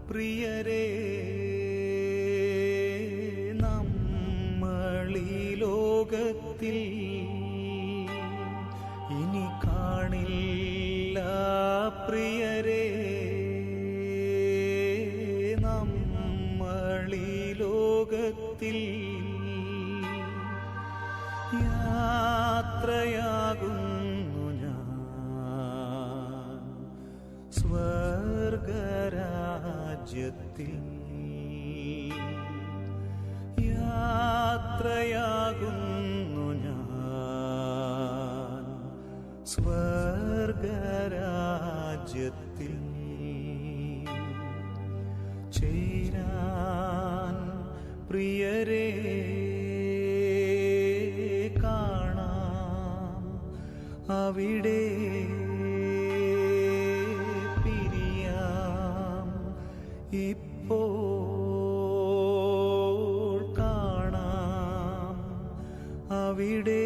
പ്രിയരേ, നമ്മളീ ലോകത്തിൽ ഇനി കാണില്ല. പ്രിയരേ, നമ്മളീ ലോകത്തിൽ യാത്രയാകുന്നു ഞാൻ സ്വർഗരാജ്യത്തിൽ. യാത്രയാകുന്നു ഞാൻ സ്വർഗരാജ്യത്തിൽ. ചേരാൻ പ്രിയരേ കാണാം അവിടെ. പിരിയാം ഇപ്പോൾ കാണാം അവിടെ.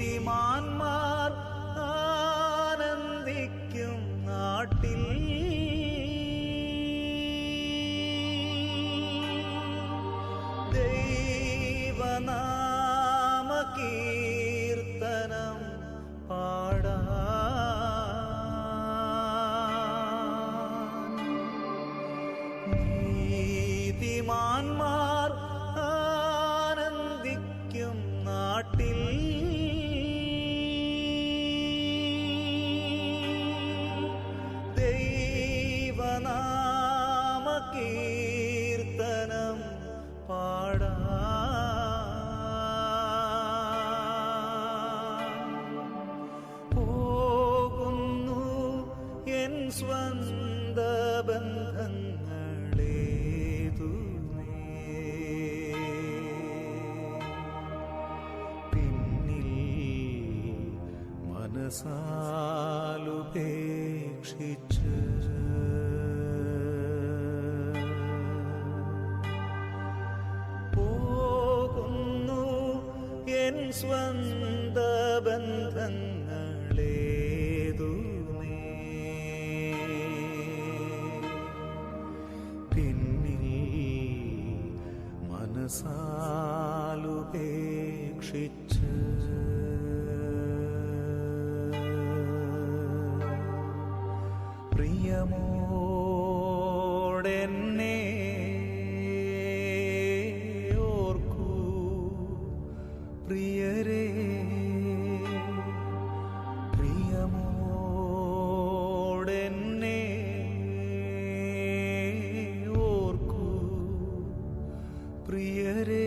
നീതിമാന്മാർ ആനന്ദിക്കും നാട്ടിൽ ദൈവനാമ കീർത്തനം പാടാൻ. നീതിമാന്മാർ ആനന്ദിക്കും നാട്ടിൽ ദൈവനാമ കീർത്തനം പാടാൻ. പോകുന്നു എൻ സ്വന്ത ബന്ധങ്ങളേതുമേ, പിന്നിൽ മനസാലുപേക്ഷിച്ച് പോകുന്നു എൻ സ്വന്ത ബന്ധങ്ങളേതുമേ, പിന്നിൽ മനസാലുപേക്ഷിച്ച്. പ്രിയമോടെന്നെ ഓർക്കൂ പ്രിയരേ, പ്രിയമോടെന്നെ ഓർക്കൂ പ്രിയരേ.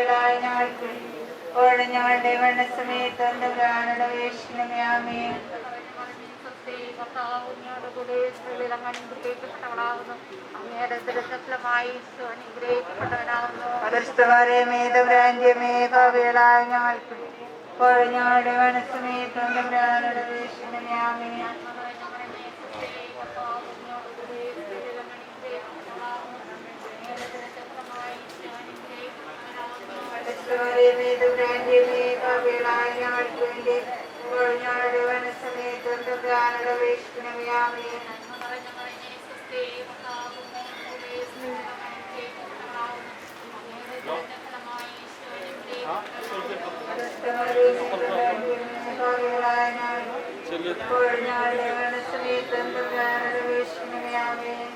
Gracias. ഇപ്പോഴും ഞങ്ങളുടെ മരണസമയത്ത് തമ്പുരാനോട് അപേക്ഷിക്കണമേ. ആമേൻ. പരിശുദ്ധമറിയമേ തമ്പുരാന്റെയമ്മേ, പാപികളായ ഞങ്ങൾക്ക് ഇപ്പോഴും ഞങ്ങളുടെ മരണസമയത്ത് തമ്പുരാനോട് അപേക്ഷിക്കണമേ. ആമേൻ. പരിശുദ്ധമറിയമേ തമ്പുരാന്റെയമ്മേ, പാപികളായ ഞങ്ങൾക്ക് വേണ്ടി ഇപ്പോഴും ഞങ്ങളുടെ മരണസമയത്ത് തമ്പുരാനോട് അപേക്ഷിക്കണമേ. ആമേൻ. ഇപ്പോഴും ഞങ്ങളുടെ മരണസമയത്ത് തമ്പുരാനോട് അപേക്ഷിക്കണമേ. ആമേൻ.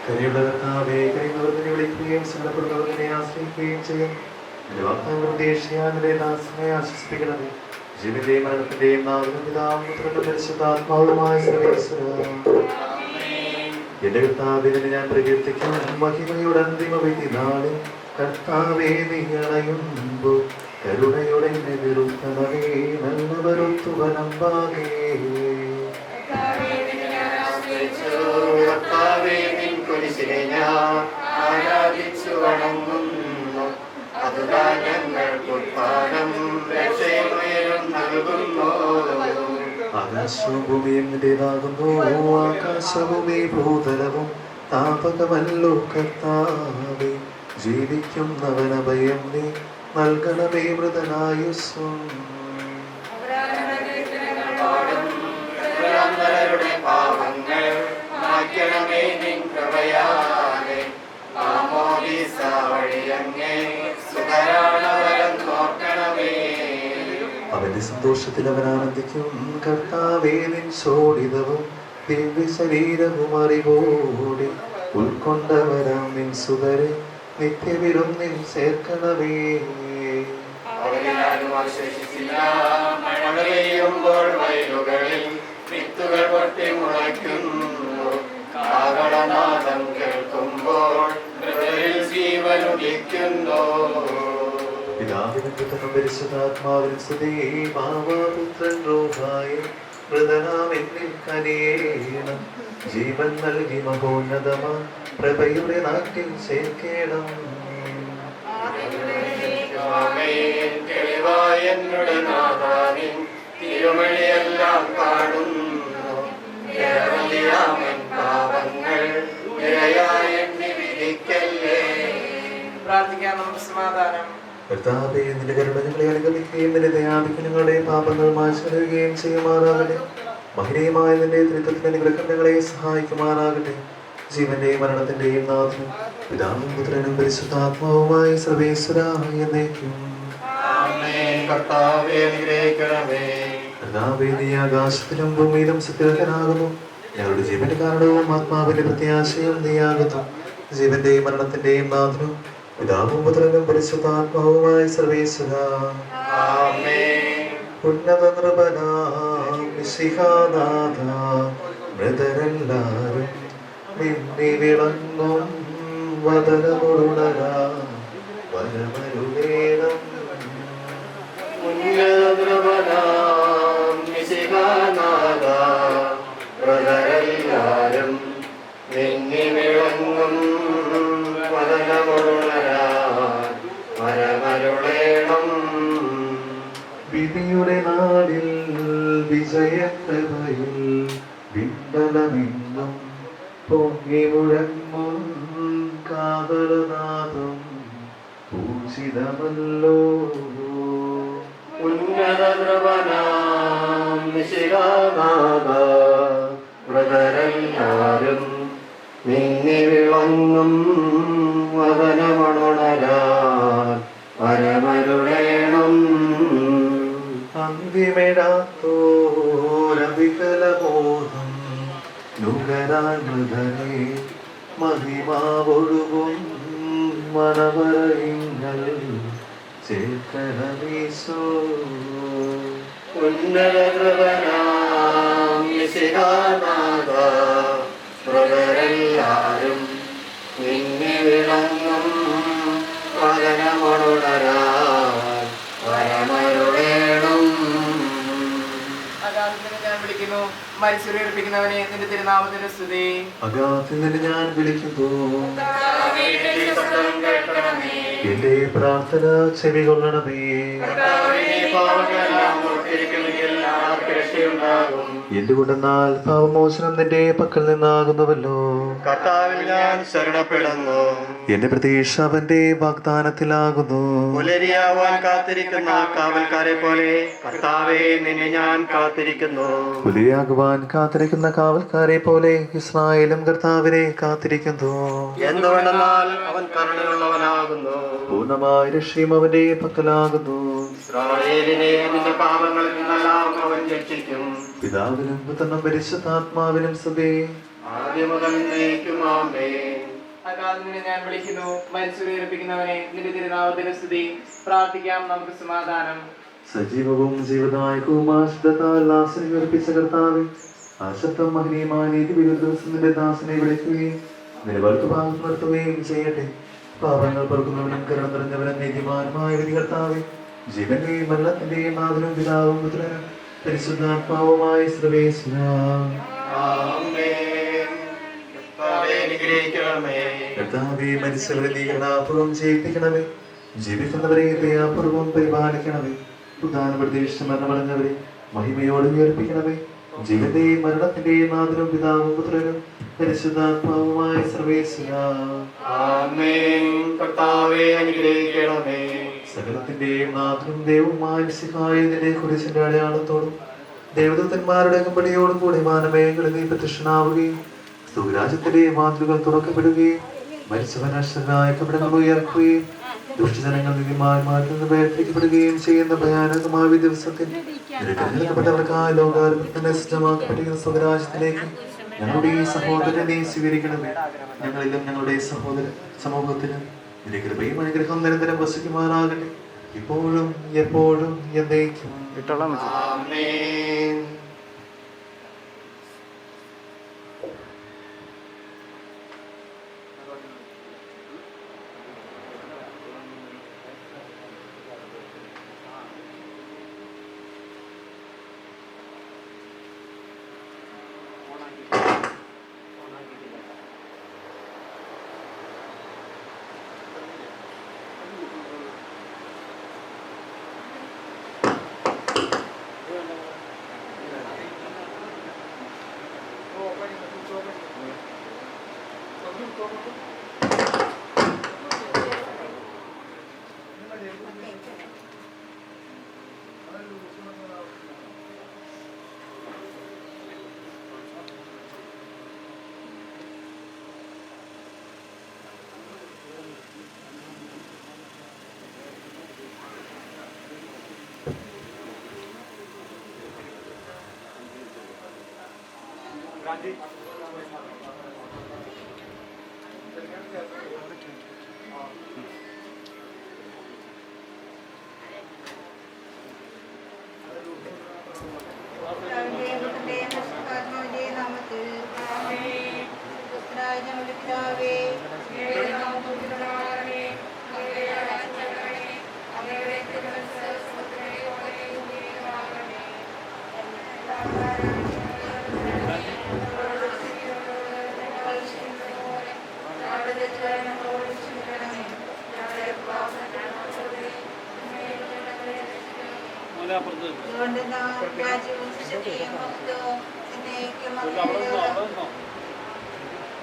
കനിയുള്ള കർത്താവേ, കനിയുന്നവരെ വിളിക്കുകയും സങ്കടപ്പെടുന്നവരെ ആശ്രയിക്കുകയും ചെയ്യും. നിന്റെ വാഗ്ദാനം ഉദ്ദേശിക്കാൻ നിന്റെ ദാസനെ ആശ്വസിപ്പിക്കണമേ. ജീവന്റെയും മരണത്തിന്റെയും നാഥനും പിതാവും പുത്രനും പരിശുദ്ധാത്മാവുമായ സർവ്വേശ്വരാ, എന്റെ കർത്താവേ, നിന്നെ ഞാൻ പ്രകീർത്തിക്കും. മഹിമയുടെ അന്തിമ വിധി നാളിൽ കർത്താവേ, നീ അണയുമ്പോൾ കരുണയുടെ നിരുത്തണമേ. നല്ലവരൊത്തു വനമ്പാകേ കർത്താവേ, നിൻ കുരിശിനെ ഞാൻ ആരാധിച്ചു വണങ്ങുന്നു. അതുതാൻ ഞങ്ങൾക്ക് ഉത്ഥാനം രക്ഷയും നൽകുന്നു. ആകാശവും ഭൂമിയും നിന്റേതാകുന്നു. ആകാശവും ഈ ഭൂതലവും താപകമല്ലോ കർത്താവേ. ജീവിക്കുന്നവനഭയം നീ നൽകണമേ മൃതനായുസ്സും. പാവങ്ങൾ മാറ്റണമേ നിൻ കൃപയാലെ. ആമോദീസ വഴിയങ്ങേ സുതരാണവരം നോക്കണമേ. അവന്റെ സന്തോഷത്തിൽ അവൻ ആനന്ദിക്കും. കർത്താവേ, നിൻ ശോണിതവും ദിവ്യ ശരീരവും അറിവോടെ ഉൾക്കൊണ്ടവരാം നിൻ സുതരെ നിത്യവിരും നിൻ ചേർക്കണമേ. അവരിലാരും അവശേഷിച്ചില്ല. മഴ പെയ്യുമ്പോൾ വയലുകളിൽ വിത്തുകൾ പൊട്ടി മുളയ്ക്കുന്നു. കാഹളനാദം കേൾക്കുമ്പോൾ മൃതരിൽ ജീവനുദിക്കുന്നു. പിതാവിനും പുത്രനും പരിശുദ്ധാത്മാവിനും സ്തുതി. ഭാവപുത്രൻ റൂഹായി മൃതനാം എന്നിൽ കനിയേണം. ജീവൻ നൽകി മഹോന്നതമാ പ്രഭയുടെ നാട്ടിൽ ചേർക്കേണം. തെളിവായ എന്നുടെ നാഥാനിൻ തിരുമണിയെല്ലാം കാണുന്നു. നിരവധിയാമൻ പാവങ്ങൾ നിരയായി എണ്ണി വിധിക്കല്ലേ. പ്രാർത്ഥിക്കാം. നമുക്ക് സമാധാനം. കർത്താവേ, നിന്റെ കരുണ ഞങ്ങളെ അനുഗമിക്കുകയും നിന്റെ ദയാധിക്യങ്ങളുടെ പാപങ്ങൾ മാറ്റുകയും ചെയ്യുമാറാകട്ടെ. മഹിനീയമായ നിന്റെ ത്രിത്വത്തിന് അനുഗ്രഹം ഞങ്ങളെ സഹായിക്കുമാറാകട്ടെ. ജീവന്റെയും മരണത്തിന്റെയും നാഥനും പിതാവും പുത്രനും പരിശുദ്ധാത്മാവുമായ സർവ്വേശ്വരാ എന്നേക്കും. കർത്താവേ, അനുഗ്രഹിക്കണമേ. കർത്താവേ, നീ ആകാശത്തിലും ഭൂമിയിലും സത്യവനാകുന്നു. ഞങ്ങളുടെ ജീവന്റെ കാരണവും ആത്മാവിന്റെ പ്രത്യാശയും നീയാകുന്നു. ജീവന്റെയും മരണത്തിന്റെയും നാഥനും പിതാവും പുത്രനും പരിശുദ്ധാത്മാവുമായ സർവ്വേശ്വരാ, ഉന്നത നൃപനാം മിശിഹാനാഥ, മൃതരെല്ലാരും നിന്നെ വിളങ്ങും വദനമുരുളരാ വരമരുളേണം. മൃതരെല്ലാരും നിന്നെ വിളങ്ങും വരമരുളേണം. വിധിയുടെ നാളിൽ വിജയപ്രഭയിൽ വിണ്ടലമിന്നും പൊങ്ങി മുഴങ്ങും കാതലനാദം പൂജിതമല്ലോ. ഉന്നത ദ്രവനാം മിശിഹാനാഥ, മൃതരെല്ലാരും നിന്നെ വിളങ്ങും വദനമണുണരാൻ വരമരുളേണം. അന്തിമിടാത്തോരവികലബോധം നുകരാൻ മൃതനെ മഹിമാവൊഴുകും മനവരയിങ്ങൾ ചേർക്കണമീശോ. ഉന്നത കൃപനാം മിശിഹാനാഥ മൃഗരെല്ലാരും നിന്നെ വിളങ്ങും വദനമുണരാൻ വരമരുളേണം. അഗാധത്തിൽ ഞാൻ വിളിക്കുന്നു, മരിച്ചുയർപ്പിക്കുന്നവനെ നിന്റെ തിരുനാമത്തിന്റെ സ്തുതി. അഗാധത്തിൽ നിന്ന് ഞാൻ വിളിക്കുന്നു, എന്റെ പ്രാർത്ഥന ചെവികൊള്ളണമേ. എന്തുകൊണ്ടെന്നാൽ പാപമോചനം നിന്റെ പക്കൽ നിന്നാകുന്നുവല്ലോ. കർത്താവിൽ ഞാൻ ശരണപ്പെടുന്നു. എന്റെ പ്രതീക്ഷ അവന്റെ വാഗ്ദാനത്തിലാകുന്നു. പുലരിയാവാൻ കാത്തിരിക്കുന്ന കാവൽക്കാരെ പോലെ കർത്താവെ നിന്നെ ഞാൻ കാത്തിരിക്കുന്നു. പുലിയാകുവാൻ കാത്തിരിക്കുന്ന കാവൽക്കാരെ പോലെ ഇസ്രായേലും കർത്താവിനെ കാത്തിരിക്കുന്നു. എന്തുകൊണ്ടെന്നാൽ അവൻ കരുണയുള്ളവനാകുന്നു. പൂർണ്ണമായ രക്ഷയും അവന്റെ പക്കലാകുന്നു. ഇസ്രായേലിനെ നിന്റെ പാപങ്ങളിൽ നിന്നെല്ലാം അവൻ രക്ഷിക്കും. പിതാവിനും പുത്രനും പരിശുദ്ധാത്മാവിനും സ്തുതി. ആദ്യം മുതൽ എന്നേക്കും ആമേൻ. അഗാധത്തിൽ ഞാൻ വിളിക്കുന്നു, മരിച്ചുയർപ്പിക്കുന്നവനെ നിന്റെ തിരുനാമത്തിന്റെ സ്തുതി. പ്രാർത്ഥിക്കാം, നമുക്ക് സമാധാനം. സജീവവും ജീവദായകവും ആശ്രിതത്താൽ നാശനിവർപ്പിച്ച കർത്താവെ, ആ ശബ്ദം മഹനീയമായ നീതിവിരുദ്ധ ദിവസം നിന്റെ ദാസനെ വിളിക്കുകയും നിലവർക്ക് ഭാഗം നിർത്തുകയും ചെയ്യട്ടെ. പാപങ്ങൾ പൊറുക്കുന്നവനും കരുണ നിറഞ്ഞവനും നീതിമാനുമായ വിധി കർത്താവെ, ജീവന്റെയും മരണത്തിന്റെയും നാഥനും പിതാവും പുത്രനും പരിശുദ്ധാത്മാവുമായ സർവേശ്വരാം. ആമേൻ. കർത്താവേ അനുഗ്രഹിക്കണമേ. കർത്താവേ, മരിച്ചവരെ നീ കരുണാപൂർവ്വം ജീവിപ്പിക്കണമേ. ജീവിക്കുന്നവരെ ദയാപൂർവ്വം പരിപാലിക്കണമേ. പ്രധാന പ്രതീക്ഷ മരണമടഞ്ഞവരെ മഹിമയോട് ഉയർപ്പിക്കണമേ. ജീവന്റെയും മരണത്തിന്റെയും നാഥനും പിതാവും പുത്രനും പരിശുദ്ധാത്മാവുമായ സർവേശ്വരാം. ആമേൻ. കർത്താവേ അനുഗ്രഹിക്കണമേ. സകലത്തിന്റെയും നാഥനും ദൈവവുമായ മിശിഹായെ കുരിശിന്റെ അടയാളത്തോടും ദേവദൂതന്മാരുടെ കമ്പടിയോടും കൂടി മാനമേഖല നീ പ്രത്യക്ഷനാവുകയും സുരാജ്യത്തിന്റെ വാതിലുകൾ തുറക്കപ്പെടുകയും മരിച്ചവൻ അക്ഷരനായ കപടങ്ങൾ ഉയർക്കുകയും ദുഷ്ടജനങ്ങൾ നീതിമാന്മാരിൽ നിന്ന് വേർതിരിക്കപ്പെടുകയും ചെയ്യുന്ന ഭയാനകമായ ദിവസത്തിൽ തിരഞ്ഞെടുക്കപ്പെട്ടവർക്കായ ലോകാരംഭത്തിന്റെ സജ്ജമാക്കപ്പെട്ടിരിക്കുന്ന സ്വരാജ്യത്തിലേക്ക് ഞങ്ങളുടെ ഈ സഹോദരനെ നീ സ്വീകരിക്കണമേ. ഞങ്ങളിലും ഞങ്ങളുടെ സഹോദര സമൂഹത്തിലും നിന്റെ കൃപയും അനുഗ്രഹം നിരന്തരം വസിക്കുമാറാകട്ടെ, ഇപ്പോഴും എപ്പോഴും എന്നേക്കും. ആമേൻ.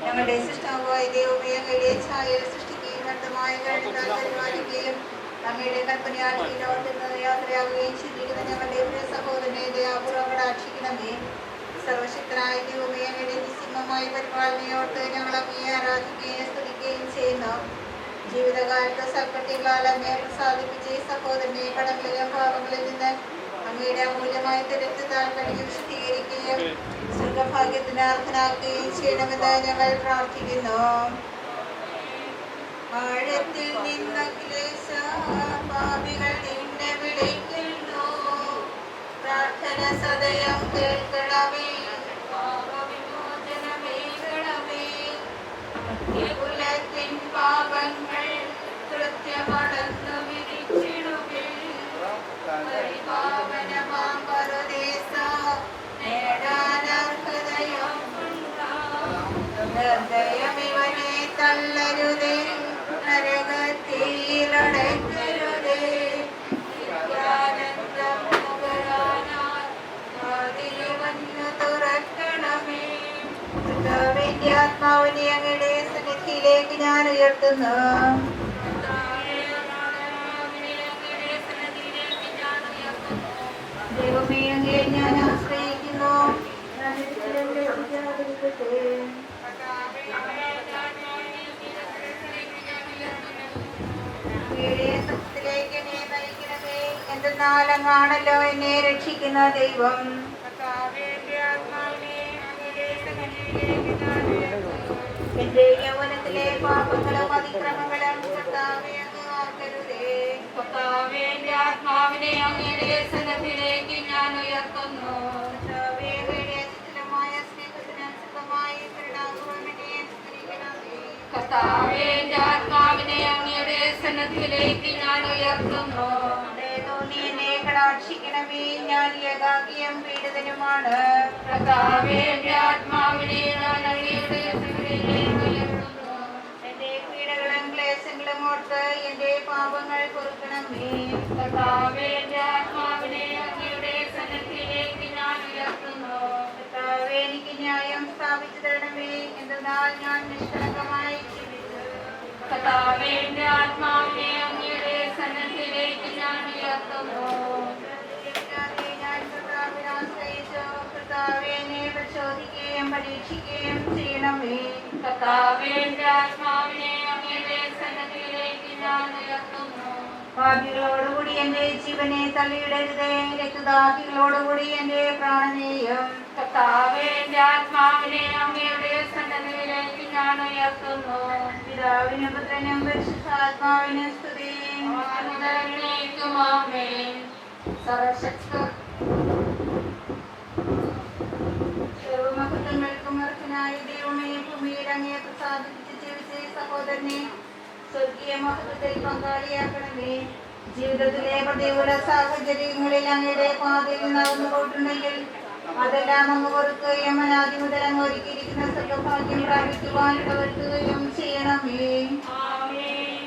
ഞങ്ങളുടെ സൃഷ്ടാവായ ദൈവമേ, അങ്ങയുടെ ഛായയിൽ സൃഷ്ടിക്കുകയും നഗ്നമായ കരുണയാൽ പരിപാലിക്കുകയും അങ്ങയുടെ കൽപ്പനയാൽ ഈ ലോകത്തിൽ നിന്ന് യാത്രയാവുകയും ചെയ്തിരിക്കുന്ന ഞങ്ങളുടെ പ്രിയ സഹോദരനെ ദയാപൂർവ്വം കടാക്ഷിക്കണമേ. സർവശക്തനായ ദൈവമേ, അങ്ങയുടെ നിസ്സീമമായ പരിപാലനയോട്ട് ഞങ്ങൾ അങ്ങയെ ആരാധിക്കുകയും സ്തുതിക്കുകയും ചെയ്യുന്നു. ജീവിതകാലത്ത് സൽപ്രവൃത്തികളാൽ അങ്ങയെ പ്രസാദിപ്പിച്ച ഈ സഹോദരനെ കടങ്ങളിലും പാപങ്ങളിൽ നിന്ന് അങ്ങയുടെ അമൂല്യമായ തിരഞ്ഞെടുത്താൽ കഴുകി വിശുദ്ധീകരിക്കുകയും സ്വർഗഭാഗ്യത്തിന് അർഹനാക്കുകയും ചെയ്യണമെന്ന് ഞങ്ങൾ പ്രാർത്ഥിക്കുന്നു. ആഴത്തിൽ നിന്ന് പാപികൾ നിന്നെ വിളിക്കുന്നു. പ്രാർത്ഥന സദയം കേൾക്കണമേ. പാപവിമോചനമേകണമേ. കുലത്തിൻ പാപങ്ങൾ കൃത്യമടന്നു വിധിച്ചിടുകേ. പരിപാവനമാം പരദേശ നേടാനർഹതയും നിർദ്ദയമിവനെ തള്ളരുതേ. നരകത്തിലടക്കരുതേ. നിത്യാനന്ദം നുകരാനായി വാതില് വന്നു തുറക്കണമേ. കർത്താവിന്റെ ആത്മാവിനെ അങ്ങയുടെ സന്നിധിയിലേക്ക് ഞാൻ ഉയർത്തുന്നു. ദൈവമേ, അങ്ങയെ ഞാൻ ആശ്രയിക്കുന്നു. എന്തെന്നാൽ അങ്ങാണല്ലോ എന്നെ രക്ഷിക്കുന്ന ദൈവം. എന്റെ യൗവനത്തിലെ പാപങ്ങളും അതിക്രമങ്ങളും കർത്താവേ അങ്ങ് ഓർക്കരുതേ. കർത്താവേ, എന്റെ ആത്മാവിനെ അങ്ങയുടെ സന്നിധിയിലേക്ക് ഞാൻ ഉയർത്തുന്നു. കർത്താവേ, അങ്ങയുടെ അചഞ്ചലമായ സ്നേഹത്തിന് അനുസൃതമായി കരുണാപൂർവ്വം എന്നെ അനുസ്മരിക്കണമേ. കർത്താവേ, എന്റെ ആത്മാവിനെ അങ്ങയുടെ സന്നിധിയിലേക്ക് ഞാൻ ഉയർത്തുന്നു. തോന്നി എന്നെ കടാക്ഷിക്കണമേ. ഞാൻ ഏകാകിയും പീഡിതനുമാണ്. കർത്താവേ, എന്റെ ആത്മാവിനെ ഞാൻ അങ്ങയുടെ സന്നിധിയിലേക്ക് ഉയർത്തുന്നു. എന്റെ പീഡകളും ക്ലേശങ്ങളും ഓർത്ത് എന്റെ പാപങ്ങൾ പൊറുക്കണമേ. കർത്താവേ, എന്റെ ആത്മാവിനെ അങ്ങയുടെ സന്നിധിയിലേക്ക് ഞാൻ ഉയർത്തുന്നു. കർത്താവേ, എനിക്ക് ന്യായം സ്ഥാപിച്ചു തരണമേ. എന്തെന്നാൽ ഞാൻ നിഷ്കളങ്കമായി ജീവിച്ചു. കർത്താവേ, എന്റെ ആത്മാവിനെ അങ്ങയുടെ സന്നിധിയിലേക്ക് ഞാൻ ഉയർത്തുന്നു. ഞാൻ കർത്താവിനെ ആശ്രയിച്ചു. കർത്താവേ, എന്നെ പരിശോധിക്കുകയും പരീക്ഷിക്കുകയും ചെയ്യണമേ. കർത്താവേ, എന്റെ ആത്മാവിനെ അങ്ങയുടെ സന്നിധിയിലേക്ക് ഞാൻ ഉയർത്തുന്നു. പാപികളോടുകൂടി എന്റെ ജീവനെ തള്ളിയിടരുതേ. രക്തദാഹികളോടുകൂടി എന്റെ പ്രാണനെയും. കർത്താവേ, എന്റെ ആത്മാവിനെ അങ്ങയുടെ സന്നിധിയിലേക്ക് ഞാൻ ഉയർത്തുന്നു. പിതാവിനും പുത്രനും പരിശുദ്ധാത്മാവിനും സ്തുതി. ആനന്ദത്തിലേക്കും ആമേൻ. സർവമഹത്വങ്ങൾക്കും അർഹനായ ദൈവമേ, ഭൂമിയിൽ അങ്ങയെ പ്രസാദിപ്പിച്ച് ജീവിച്ച സഹോദരനെ സ്വർഗീയ മഹത്വത്തിൽ പങ്കാളിയാക്കണമേ. ജീവിതത്തിലെ പ്രതികൂല സാഹചര്യങ്ങളിൽ അങ്ങയുടെ പാതയിൽ നടന്നു പോയിട്ടുണ്ടെങ്കിൽ അതെല്ലാം അങ്ങ് ഓർക്കുകയും അനാദി മുതൽ അങ്ങ് ഒരുക്കിയിരിക്കുന്ന സർവഭാഗ്യം പ്രാപിക്കുവാൻ ഇടവരുത്തുകയും ചെയ്യണമേ. ആമേൻ.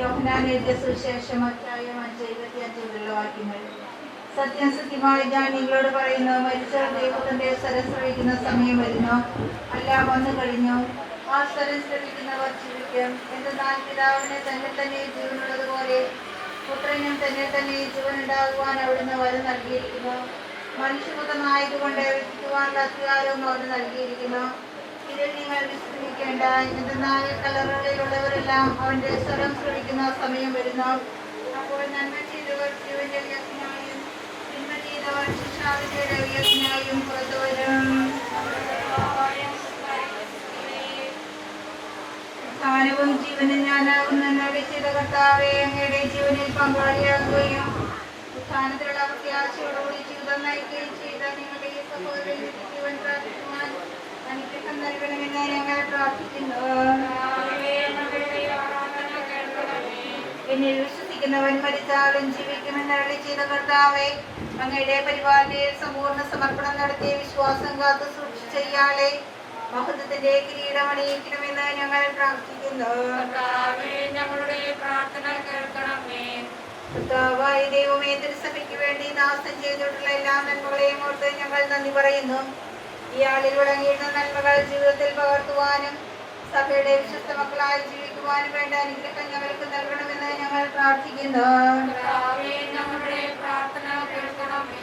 യോഹന്നാൻ എഴുതിയ സുവിശേഷം അധ്യായം 5:25 വാക്യങ്ങൾ. സത്യം സത്യമായി ഞാൻ നിങ്ങളോട് പറയുന്നു, മരിച്ചവർ ദൈവത്തിന്റെ സ്വരം ശ്രവിക്കുന്ന സമയം വരുന്നു. എല്ലാം വന്നു കഴിഞ്ഞു. ആ സ്വരം ശ്രവിക്കുന്നവർ ജീവിക്കും. എന്തെന്നാൽ പിതാവിന് തന്നെ തന്നെ ജീവനുള്ളതുപോലെ പുത്രനും തന്നെ തന്നെ ജീവനുണ്ടാകുവാൻ അവിടുന്ന് വരം നൽകിയിരിക്കുന്നു. മനുഷ്യപുത്രനായതുകൊണ്ട് വിധിക്കുവാനുള്ള അധികാരവും അവന് നൽകിയിരിക്കുന്നു. ഇതിൽ നിങ്ങൾ വിശ്രമിക്കേണ്ട. എന്തെന്നാൽ കല്ലറകളിലുള്ളവരെല്ലാം അവന്റെ സ്വരം ശ്രവിക്കുന്ന സമയം വരുന്നു. അപ്പോൾ നന്മ ചെയ്തവർ ജീവന്റെ വ്യസനായും തിന്മ ചെയ്തവർ ശിക്ഷാവിന്റെ വ്യസനായും പുറത്തു വരും. സ്ഥാനവും ജീവനും ഞാനാകുന്ന ചെയ്ത കർത്താവേ, അങ്ങയുടെ ജീവനിൽ പങ്കാളിയാകുകയും സ്ഥാനത്തിലുള്ള പ്രത്യാശയോടുകൂടി ജീവിതം നയിക്കുകയും ചെയ്ത നിങ്ങളുടെ ഈ സഹോദരൻ ജീവൻ പ്രാപിക്കുവാൻ അനുഗ്രഹം നൽകണമെന്ന് ഞങ്ങൾ പ്രാർത്ഥിക്കുന്നു. എന്നിൽ വിശ്വസിക്കുന്നവൻ മരിച്ചാലും ജീവിക്കുമെന്ന് അരുളി ചെയ്ത കർത്താവേ, അങ്ങയുടെ പരിപാലനയിൽ സമ്പൂർണ്ണ സമർപ്പണം നടത്തിയ വിശ്വാസം കാത്തു സൂക്ഷിച്ച ഇയാളെ മഹത്വത്തിന്റെ കിരീടം അണിയിക്കണമെന്ന് ഞങ്ങൾ പ്രാർത്ഥിക്കുന്നു. ഞങ്ങളുടെ പ്രാർത്ഥന കേൾക്കണമേ. കർത്താവായ ദൈവമേ, തിരുസഭയ്ക്ക് വേണ്ടി ദാസം ചെയ്തിട്ടുള്ള എല്ലാ നന്മകളെയും ഓർത്ത് ഞങ്ങൾ നന്ദി പറയുന്നു. ഇയാളിൽ വിളങ്ങിയിരുന്ന നന്മകൾ ജീവിതത്തിൽ പകർത്തുവാനും സഭയുടെ വിശ്വസ്ത മക്കളായി ജീവിക്കുവാനും വേണ്ട അനുഗ്രഹം ഞങ്ങൾക്ക് നൽകണമെന്ന് ഞങ്ങൾ പ്രാർത്ഥിക്കുന്നു. ഞങ്ങളുടെ പ്രാർത്ഥന കേൾക്കണമേ.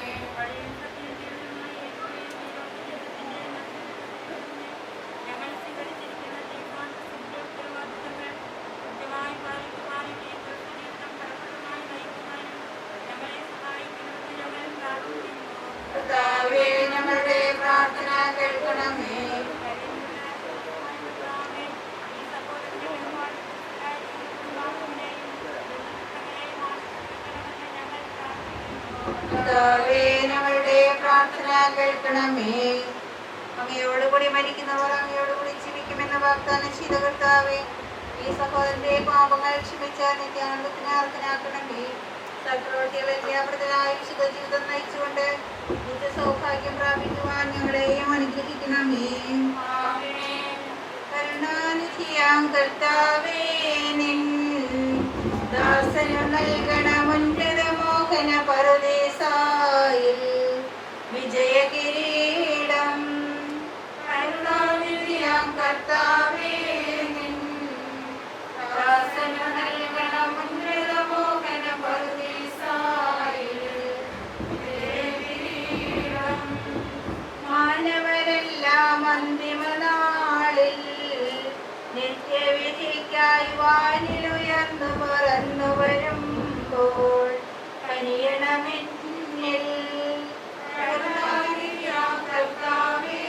ഞങ്ങളുടെ പ്രാർത്ഥന കേൾക്കണമേ. കർത്താവേ ഞങ്ങളുടെ പ്രാർത്ഥന കേൾക്കണമേ. അങ്ങയോടുകൂടി മരിക്കുന്നവർ അങ്ങയോടുകൂടി ജീവിക്കുമെന്ന് വാഗ്ദാനം ചെയ്ത കർത്താവേ, ഈ സഹോദരന്റെ പാപങ്ങൾ ക്ഷമിച്ച നിത്യാനന്ദത്തിന് അർഹനാക്കണമേ. സൽപ്രവൃത്തികളിൽ വ്യാപൃതനായ വിശുദ്ധ ജീവിതം നയിച്ചുകൊണ്ട് നിത്യ സൗഭാഗ്യം പ്രാപിക്കുവാൻ ഞങ്ങളെയും അനുഗ്രഹിക്കണമേ. കരുണാനിധിയാം കർത്താവേ, നിൻ ദാസനു നൽകണമുന്നത മോഹന പരദേശായിൽ വിജയകിരീടം. കരുണാനിധിയാം കർത്താവേ, നിൻ ദാസനു നൽകണമുന്നത മോഹന പരദേശായിൽ വിജയകിരീടം. മാനവരെല്ലാം അന്തിമനാളിൽ നിത്യവിധിക്കായി വാനിലുയർന്നു പറന്നു വരുമ്പോൾ കനിയണമെന്നിൽ. കരുണാനിധിയാം കർത്താവേ,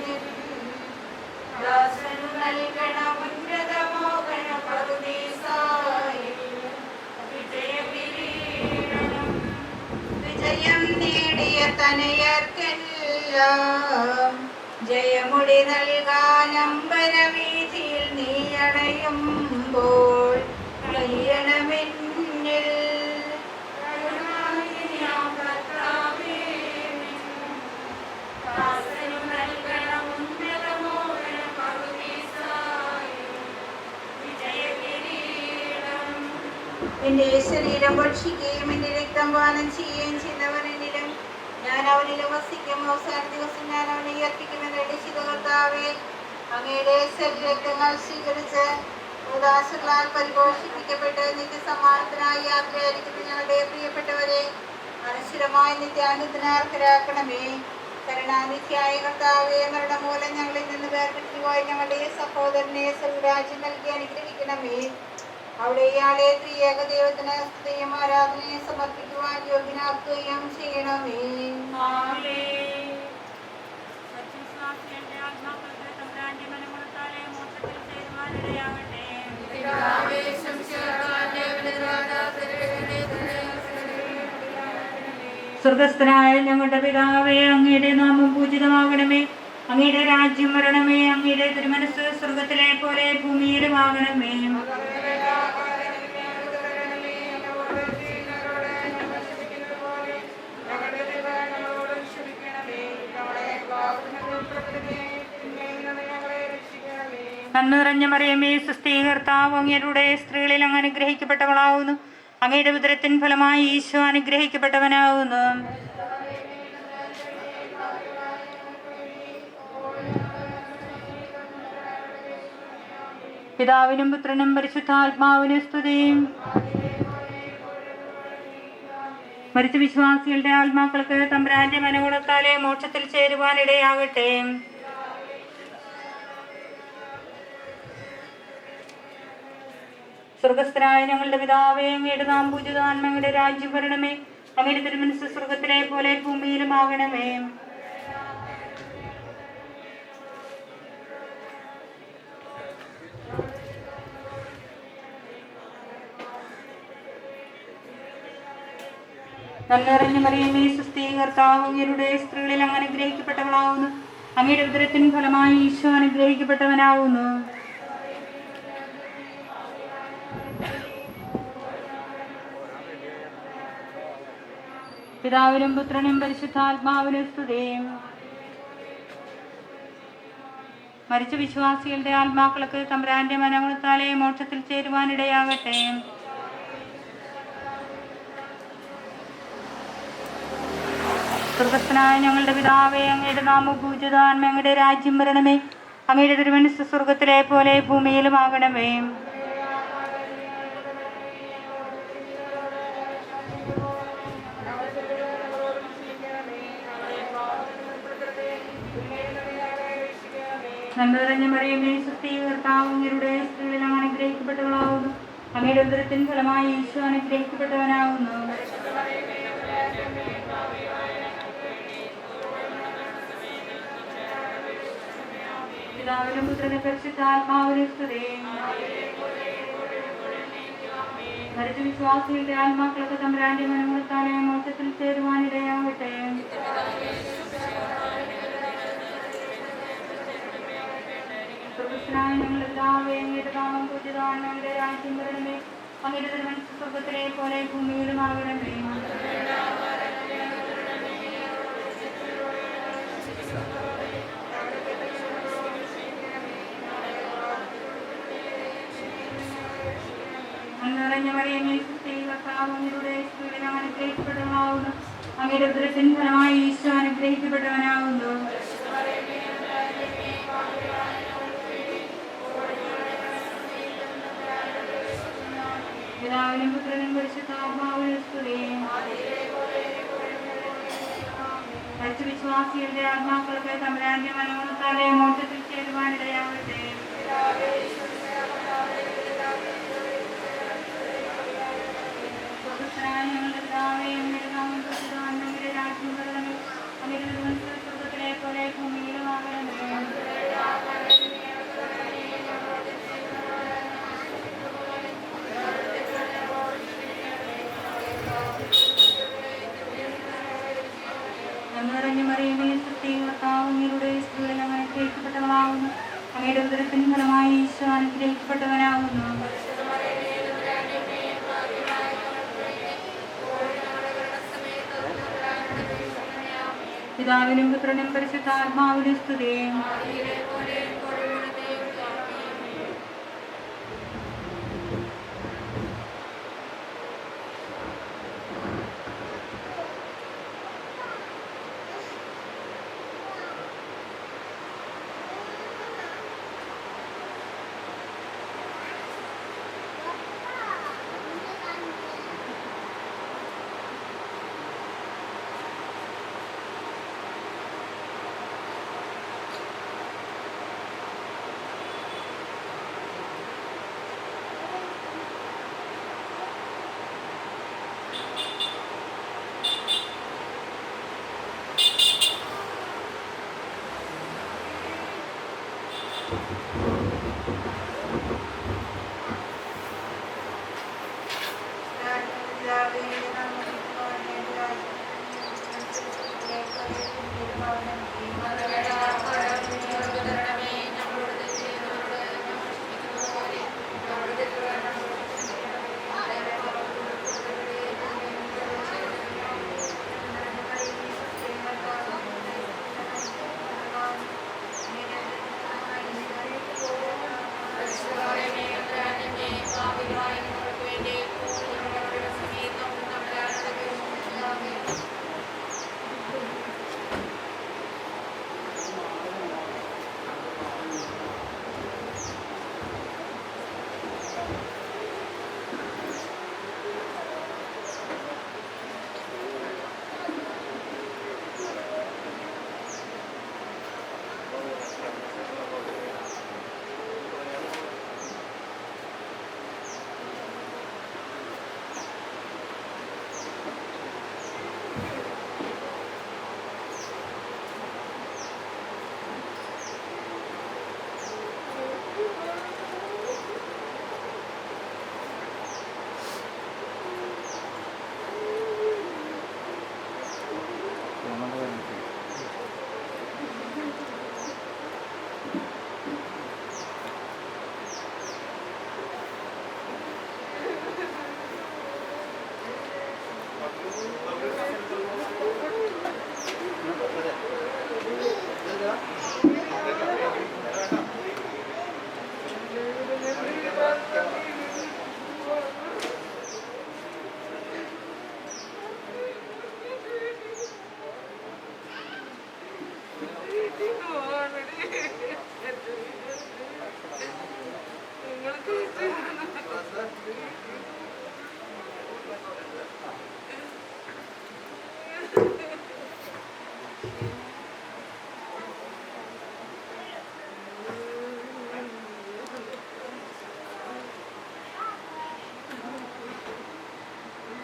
നിൻ ദാസനു നൽകണമുന്നത മോഹന പരദേശായിൽ വിജയകിരീടം. വിജയം നേടിയ തനയർക്കെല്ലാം ജയമുടി നൽകാൻ അമ്പരവീഥിയിൽ നീ അണയുമ്പോൾ കഴിയണമെന്നിൽ. കരുണാനിധിയാം കർത്താവേ, നിൻ ദാസനു നൽകണമുന്നത മോഹന പരദേശായിൽ വിജയകിരീടം. എന്റെ ശരീരം ഭക്ഷിക്കുകയും എന്റെ രക്തം പാനം ചെയ്യുകയും ചെയ്യുന്നവനെന്നിലും ഞാൻ അവനിലും വസിക്കും. അവസാന ദിവസം ഞാൻ അവനെ ഉയർപ്പിക്കുമെന്ന് എഴുതിയ കർത്താവേ, അങ്ങയുടെ ശരീരങ്ങൾ സ്വീകരിച്ച് ഉദാശകളാൽ പരിപോഷിപ്പിക്കപ്പെട്ട് നിത്യസമ്മാനത്തിനായി യാത്രയായിരിക്കുന്ന ഞങ്ങളുടെ പ്രിയപ്പെട്ടവരെ അനശ്വരമായ നിത്യാനന്ദത്തിന് അർഹരാക്കണമേ. കരുണാനിധിയായ കർത്താവേ, മരണം മൂലം ഞങ്ങളിൽ നിന്ന് വേർപെട്ടുപോയ ഞങ്ങളുടെ സഹോദരനെ സ്വർഗ്ഗരാജ്യം നൽകി അനുഗ്രഹിക്കണമേ. അവിടെ ഇയാളെ ത്രിയേക ദൈവത്തിന് സ്തുതിയും ആരാധനയും സമർപ്പിക്കുവാൻ യോഗ്യനാക്കുകയും ചെയ്യണമേ. സ്വർഗസ്ഥനായ ഞങ്ങളുടെ പിതാവേ, അങ്ങയുടെ നാമം പൂജിതമാകണമേ. അങ്ങയുടെ രാജ്യം വരണമേ. അങ്ങയുടെ തിരുമനസ് സ്വർഗത്തിലെ പോലെ ഭൂമിയിലുമാകണമേ. നന്മ നിറഞ്ഞ മറിയമേ, സ്വസ്തി, കർത്താവ് അങ്ങയുടെ സ്ത്രീകളിൽ അങ്ങ് അനുഗ്രഹിക്കപ്പെട്ടവളാവുന്നു. അങ്ങയുടെ ഉദരത്തിൻ ഫലമായി ഈശോ അനുഗ്രഹിക്കപ്പെട്ടവനാവുന്നു. പിതാവിനും പുത്രനും പരിശുദ്ധാത്മാവിനും സ്തുതി. മരിച്ച വിശ്വാസികളുടെ ആത്മാക്കൾക്ക് തമ്പുരാന്റെ മനോഗുണത്താലെ മോക്ഷത്തിൽ ചേരുവാനിടയാകട്ടെ. സ്വർഗസ്ഥനായ ഞങ്ങളുടെ പിതാവേ, അങ്ങയുടെ നാമം പൂജിതമാകണമേ. അങ്ങയുടെ രാജ്യം വരണമേ. അങ്ങയുടെ തിരുമനസ്സ് സ്വർഗത്തിലെ പോലെ ഭൂമിയിലുമാകണമേ. നന്മ നിറഞ്ഞ മറിയമേ, സ്വസ്തി, കർത്താവ് അങ്ങയുടെ സ്ത്രീകളിൽ അങ്ങ് അനുഗ്രഹിക്കപ്പെട്ടവളാവുന്നു. അങ്ങയുടെ ഉദരത്തിൻ ഫലമായി ഈശോ അനുഗ്രഹിക്കപ്പെട്ടവനാവുന്നു. പിതാവിനും പുത്രനും പരിശുദ്ധാത്മാവിനും സ്തുതി. മരിച്ച വിശ്വാസികളുടെ ആത്മാക്കൾക്ക് തമ്പുരാന്റെ മനോഗുണത്താലെ മോക്ഷത്തിൽ ചേരുവാനിടയാകട്ടെ. സ്വർഗസ്ഥനായ ഞങ്ങളുടെ പിതാവേ, അങ്ങയുടെ നാമം പൂജിതമാകണമേ. അങ്ങയുടെ രാജ്യം വരണമേ. അങ്ങയുടെ തിരുമനസ്സ് സ്വർഗത്തിലെ പോലെ ഭൂമിയിലുമാകണമേ. നന്മ നിറഞ്ഞ മറിയമേ, സ്വസ്തി, കർത്താവ് അങ്ങയുടെ സ്ത്രീകളിൽ അങ്ങ് അനുഗ്രഹിക്കപ്പെട്ടവളാവുന്നു. അങ്ങയുടെ ഉദരത്തിൻ ഫലമായി ഈശോ അനുഗ്രഹിക്കപ്പെട്ടവനാവുന്നു. പിതാവിനും പുത്രനും പരിശുദ്ധാത്മാവിനും സ്തുതി. മരിച്ച വിശ്വാസികളുടെ ആത്മാക്കളൊക്കെ തമ്പുരാന്റെ മനോഹരത്താലെ മോക്ഷത്തിൽ ചേരുവാനിടയാവട്ടെ. സ്വർഗ്ഗസ്ഥനായ ഞങ്ങളുടെ പിതാവേ, അങ്ങയുടെ നാമം പൂജിതമാകണമേ, അങ്ങയുടെ രാജ്യം വരണമേ, അങ്ങയുടെ തിരുമനസ്സ് സ്വർഗ്ഗത്തിലെ പോലെ ഭൂമിയിലും ആകണമേ. നിറഞ്ഞ മറിയമേ, സുസ്ഥി, കർത്താവ് അങ്ങയുടെ സ്ത്രീകളിൽ അനുഗ്രഹിക്കപ്പെട്ടവനാവുന്നു. അങ്ങയുടെ ഉദരത്തിൻ ഫലമായി ഈശോ അനുഗ്രഹിക്കപ്പെട്ടവനാവുന്നു. പിതാവിനും പുത്രനും പരിശുദ്ധാത്മാവിനും സ്തുതി. മരിച്ച വിശ്വാസികളുടെ ആത്മാക്കളൊക്കെ തമ്പുരാന്റെ മനോഹരത്താലെ മോക്ഷത്തിൽ ചേരുവാനിടയാവട്ടെ. ഞങ്ങളുടെ പിതാവേ, അങ്ങയുടെ നാമം പൂജിതമാകണമേ, അങ്ങയുടെ രാജ്യം വരണമേ, അങ്ങയുടെ തിരുമനസ്സ് സ്വർഗ്ഗത്തിലെ പോലെ ഭൂമിയിലും ആകണമേ. നിറഞ്ഞ മറിയമേ, സുസ്ഥി, കർത്താവ് അങ്ങയുടെ സ്ത്രീകളിൽ അങ്ങ് അനുഗ്രഹിക്കപ്പെട്ടവളാവുന്നു. അങ്ങയുടെ ഉദരത്തിൻ ഫലമായി ഈശോ അനുഗ്രഹിക്കപ്പെട്ടവനാവുന്നു. പിതാവിനും പുത്രനും പരിശുദ്ധാത്മാവിനും സ്തുതി.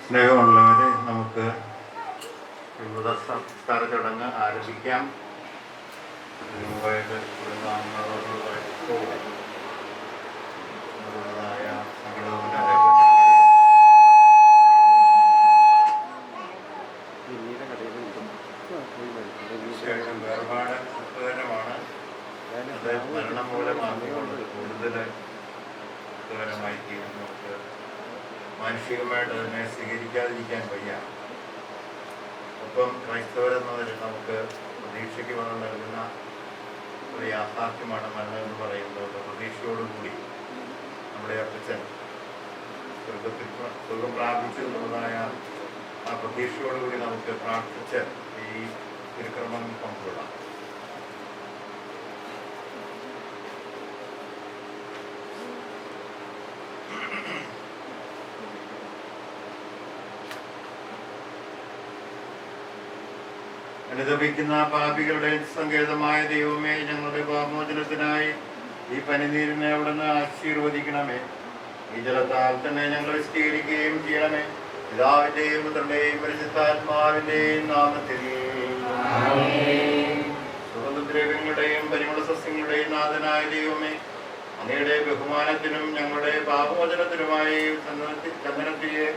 സ്നേഹമുള്ളവരെ, നമുക്ക് സംസ്കാര ചടങ്ങ് ആരംഭിക്കാം. അതിനുമുമ്പായിട്ട് കുടുംബാംഗങ്ങളോടുള്ളതായ സങ്കടവും ദുഃഖകരമായി തീരുന്നു. നമുക്ക് മാനുഷികമായിട്ട് അതിനെ സ്വീകരിക്കാതിരിക്കാൻ വയ്യ. ഒപ്പം ക്രൈസ്തവരെന്നതിൽ നമുക്ക് പ്രതീക്ഷയ്ക്ക് വന്നു നൽകുന്ന ഒരു യാഥാർത്ഥ്യമാണ് മരണം എന്ന് പറയുന്നത്. പ്രതീക്ഷയോടുകൂടി നമ്മുടെ അപ്പച്ചൻ സുഖം പ്രാപിച്ചു എന്നുള്ളതായ ആ പ്രതീക്ഷയോടുകൂടി നമുക്ക് പ്രാർത്ഥിച്ച് ഈ തിരുക്രമം പങ്കുകൊള്ളാം. അനുദപിക്കുന്ന പാപികളുടെ സങ്കേതമായ ദൈവമേ, ഞങ്ങളുടെ പാപമോചനത്തിനായി ഈ പനിനീരിനെ അവിടുന്ന് ആശീർവദിക്കണമേ. ഈ ജലത്താൽ തന്നെ ഞങ്ങളെ സ്വീകരിക്കുകയും ചെയ്യണമേ. പിതാവിന്റെയും പുത്രന്റെയും പരിശുദ്ധാത്മാവിന്റെയും നാമത്തിൽ. സുഗന്ധദ്രവ്യങ്ങളുടെയും പരിമള സസ്യങ്ങളുടെയും നാഥനായ ദൈവമേ, അങ്ങയുടെ ബഹുമാനത്തിനും ഞങ്ങളുടെ പാപമോചനത്തിനുമായി ചന്ദനത്തിയെ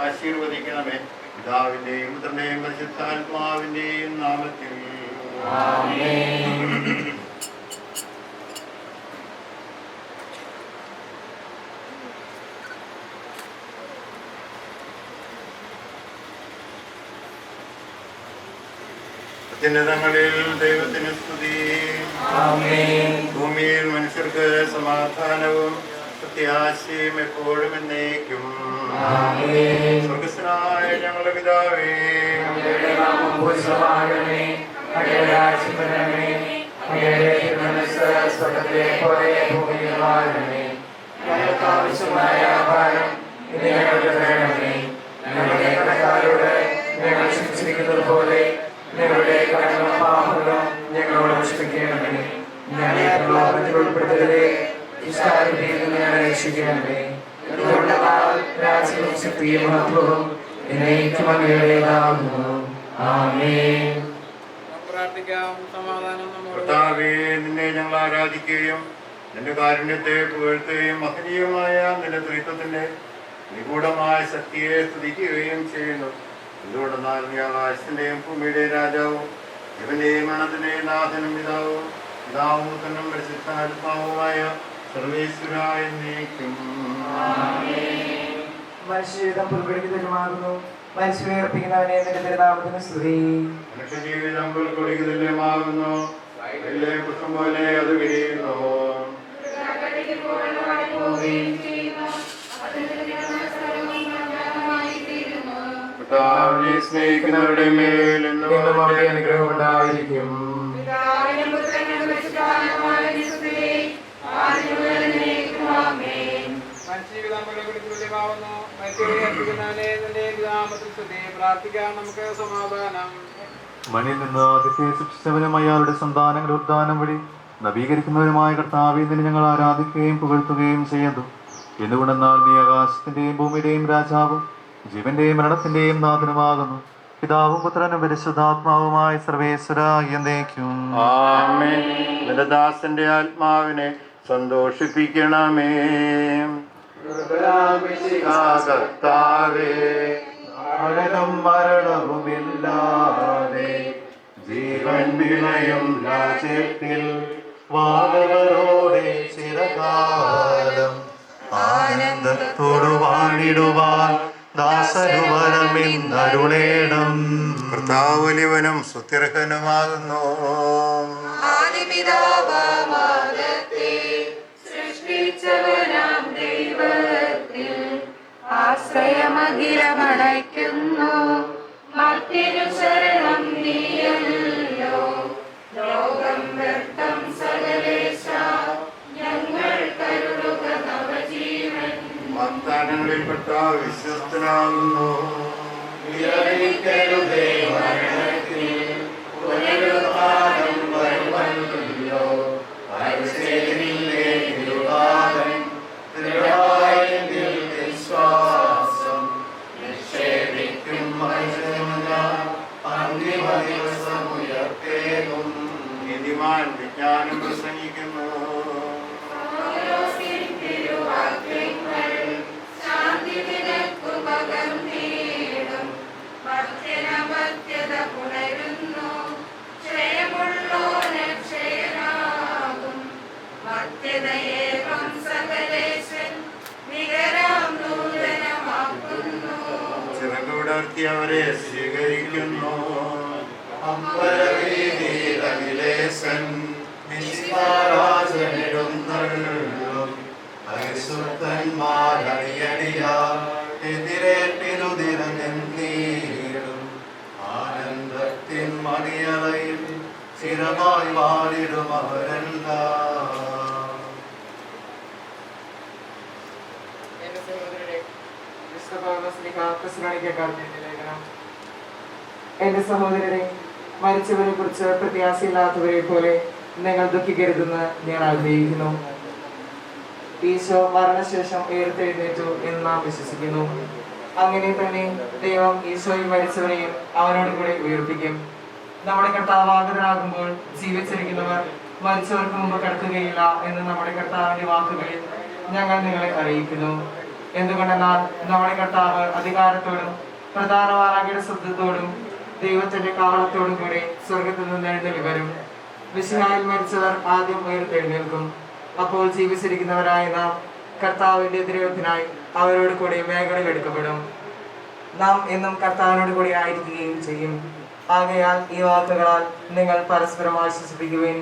ആശീർവദിക്കണമേ. പിതാവിന്റെയും പുത്രന്റെയും പരിശുദ്ധാത്മാവിന്റെയും നാമത്തിൽ. അത്യുന്നതങ്ങളിൽ ദൈവത്തിന് സ്തുതി. ഭൂമിയിൽ മനുഷ്യർക്ക് സമാധാനവും പ്രത്യാശയും എപ്പോഴും എന്നേക്കും. സ്വർഗസ്ഥനായ ഞങ്ങളുടെ പിതാവേ, ആവശ്യമായ ആഹാരം ഞങ്ങളുടെ കടക്കാരോട് ഞങ്ങൾ ക്ഷമിച്ചിരിക്കുന്നത് പോലെ ഞങ്ങളുടെ കടങ്ങളും പാപങ്ങളും ഞങ്ങളോട് ക്ഷമിക്കണമേ. ഞങ്ങളെ പ്രലോഭനത്തിൽ ഉൾപ്പെടുത്തരുതേ, ദുഷ്ടാരൂപിയിൽ നിന്ന് ഞങ്ങളെ രക്ഷിക്കണമേ. രാജ്യവും ശക്തിയും മഹത്വവും എന്നേക്കും അങ്ങയുടേതാകുന്നു. ആമേൻ. കർത്താവേ, നിന്നെ ഞങ്ങൾ ആരാധിക്കുകയും നിന്റെ കാരുണ്യത്തെ പുകഴ്ത്തുകയും മഹനീയമായ നിന്റെ ത്രിത്വത്തിന്റെ നിഗൂഢമായ ശക്തിയെ സ്തുതിക്കുകയും ചെയ്യുന്നു. എന്തുകൊണ്ടെന്നാൽ നീ ആകാശത്തിന്റെയും ഭൂമിയുടെയും രാജാവും ഇവന്റെയും മരണത്തിന്റെയും നാഥനും പിതാവും പിതാവുത്തനും പരിശുദ്ധാത്മാവുമായ സർവേശ്വരായ എന്നേക്കും. മനുഷ്യജീവിതം പുൽക്കൊടിക്കുന്നവനുമാകുന്നു. മനുഷ്യർപ്പിക്കുന്നവനെ നിന്റെ തിരുനാമത്തിന് സ്തുതി. മനുഷ്യജീവിതം പുൽക്കൊടിക്ക് തുല്യമാകുന്നു. വലിയ പുഷ്പം പോലെ അത് വിരിയുന്നു. കർത്താവിനെ സ്നേഹിക്കുന്നവരുടെ മേൽ എന്നും അനുഗ്രഹം ഉണ്ടായിരിക്കും. പ്രാർത്ഥിക്കാം. നമുക്ക് സമാധാനം. മണ്ണിൽ നിന്ന് അതിശയെ സൃഷ്ടിച്ചവനും അയാളുടെ സന്താനങ്ങളുടെ ഉദ്ധാനം വഴി നവീകരിക്കുന്നവരുമായ കർത്താവേ, നിന്നെ ഞങ്ങൾ ആരാധിക്കുകയും പുകഴ്ത്തുകയും ചെയ്യുന്നു. എന്തുകൊണ്ടെന്നാൽ നീ ആകാശത്തിന്റെയും ഭൂമിയുടെയും രാജാവും ജീവന്റെയും മരണത്തിന്റെയും നാഥനുമാകുന്നു. പിതാവും പുത്രനും പരിശുദ്ധാത്മാവുമായ സർവേശ്വരായ എന്നേക്കും. ആമേൻ. നിന്റെ ദാസന്റെ ആത്മാവിനെ സന്തോഷിപ്പിക്കണമേ. കർത്താവേ, മരണവും മരണവുമില്ലാതെ ജീവൻ വിളയും രാജ്യത്തിൽ വാഴവരോടെ ചിരകാലം ആനന്ദത്തോടു വാണിടുവാൻ ദാസനുവരമിന്നരുളേണം. കർത്താവ് വലിയവനും സ്തുത്യർഹനുമാകുന്നു. സൃഷ്ടിച്ചവനാം ദൈവത്തിൽ ആശ്രയമഖിലമണയ്ക്കുന്നു. മർത്യനു ശരണം നീയല്ലോ. ലോകം വ്യർത്ഥം സകലേശ, ഞങ്ങൾ കരുളുക നവജീവൻ. വാഗ്ദാനങ്ങളിൽപ്പെട്ട വിശ്വസ്തനാകുന്നു. നീതിമാൻ വിജ്ഞാനം പ്രസംഗിക്കുന്നു. പുണരുന്നു ക്ഷയമുള്ള നിർത്തി അവരെ സ്വീകരിക്കുന്നു. ആനന്ദത്തിൻ മണിയറയിൽ സ്ഥിരമായി വാഴിടും അവരെല്ലാം. എന്റെ സഹോദരരെ, വിശുദ്ധ പൗലോസ്ലീഹ തെസ്സലോനിക്കർക്ക് എഴുതിയ ലേഖനം. എന്റെ സഹോദരരെ, മരിച്ചവരെ കുറിച്ച് പ്രത്യാശയില്ലാത്തവരെ പോലെ നിങ്ങൾ ദുഃഖിക്കരുതെന്ന് ഞാൻ ആഗ്രഹിക്കുന്നു. ഈശോ മരണശേഷം ഉയർത്തെഴുന്നേറ്റു എന്ന് നാം വിശ്വസിക്കുന്നു. അങ്ങനെ തന്നെ ദൈവം ഈശോയിൽ മരിച്ചവരെയും അവനോട് കൂടെ ഉയർപ്പിക്കും. നമ്മുടെ കർത്താവ് ആഗതനാകുമ്പോൾ ജീവിച്ചിരിക്കുന്നവർ മരിച്ചവർക്ക് മുമ്പ് കിടക്കുകയില്ല എന്ന് നമ്മുടെ കർത്താവിന്റെ വാക്കുകളിൽ ഞങ്ങൾ നിങ്ങളെ അറിയിക്കുന്നു. എന്തുകൊണ്ടെന്നാൽ നമ്മുടെ കർത്താവ് അധികാരത്തോടും പ്രധാന വാരാകിയുടെ ശബ്ദത്തോടും ദൈവത്തിന്റെ കാവളത്തോടും കൂടെ സ്വർഗത്തിൽ നിന്ന് എഴുന്നള്ളി വരും. മിശിഹായിൽ മരിച്ചവർ ആദ്യം ഉയർത്തെഴുന്നേൽക്കും. അപ്പോൾ ജീവിച്ചിരിക്കുന്നവരായ നാം കർത്താവിന്റെ എതിരേൽപ്പിനായി അവരോട് കൂടി മേഘങ്ങളിൽ എടുക്കപ്പെടും. നാം എന്നും കർത്താവിനോട് കൂടി ആയിരിക്കുകയും ചെയ്യും. ആകയാൽ ഈ വാക്കുകളാൽ നിങ്ങൾ പരസ്പരം ആശ്വസിപ്പിക്കുവിൻ.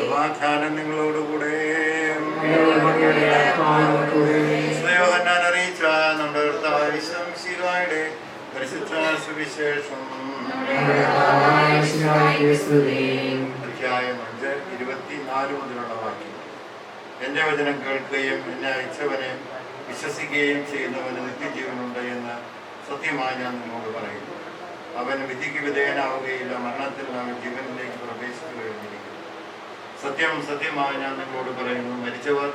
സമാധാനം നിങ്ങളോടുകൂടെ. യോഹന്നാൻ അറിയിച്ച നമ്മുടെ കർത്താവായ മിശിഹായുടെ പരിശുദ്ധ സുവിശേഷം. അധ്യായം 5:24 മുതലുള്ള വാക്യം. എന്റെ വചനം കേൾക്കുകയും എന്നെ അയച്ചവനെ വിശ്വസിക്കുകയും ചെയ്യുന്നവന് നിത്യജീവനുണ്ട് എന്ന് സത്യമായി ഞാൻ നിങ്ങളോട് പറയുന്നു. അവൻ വിധിക്ക് വിധേയനാവുകയില്ല, മരണത്തിൽ അവൻ ജീവനിലേക്ക് പ്രവേശിച്ചു കഴിഞ്ഞിരിക്കുന്നു. സത്യം സത്യമായി ഞാൻ നിങ്ങളോട് പറയുന്നു, മരിച്ചവർ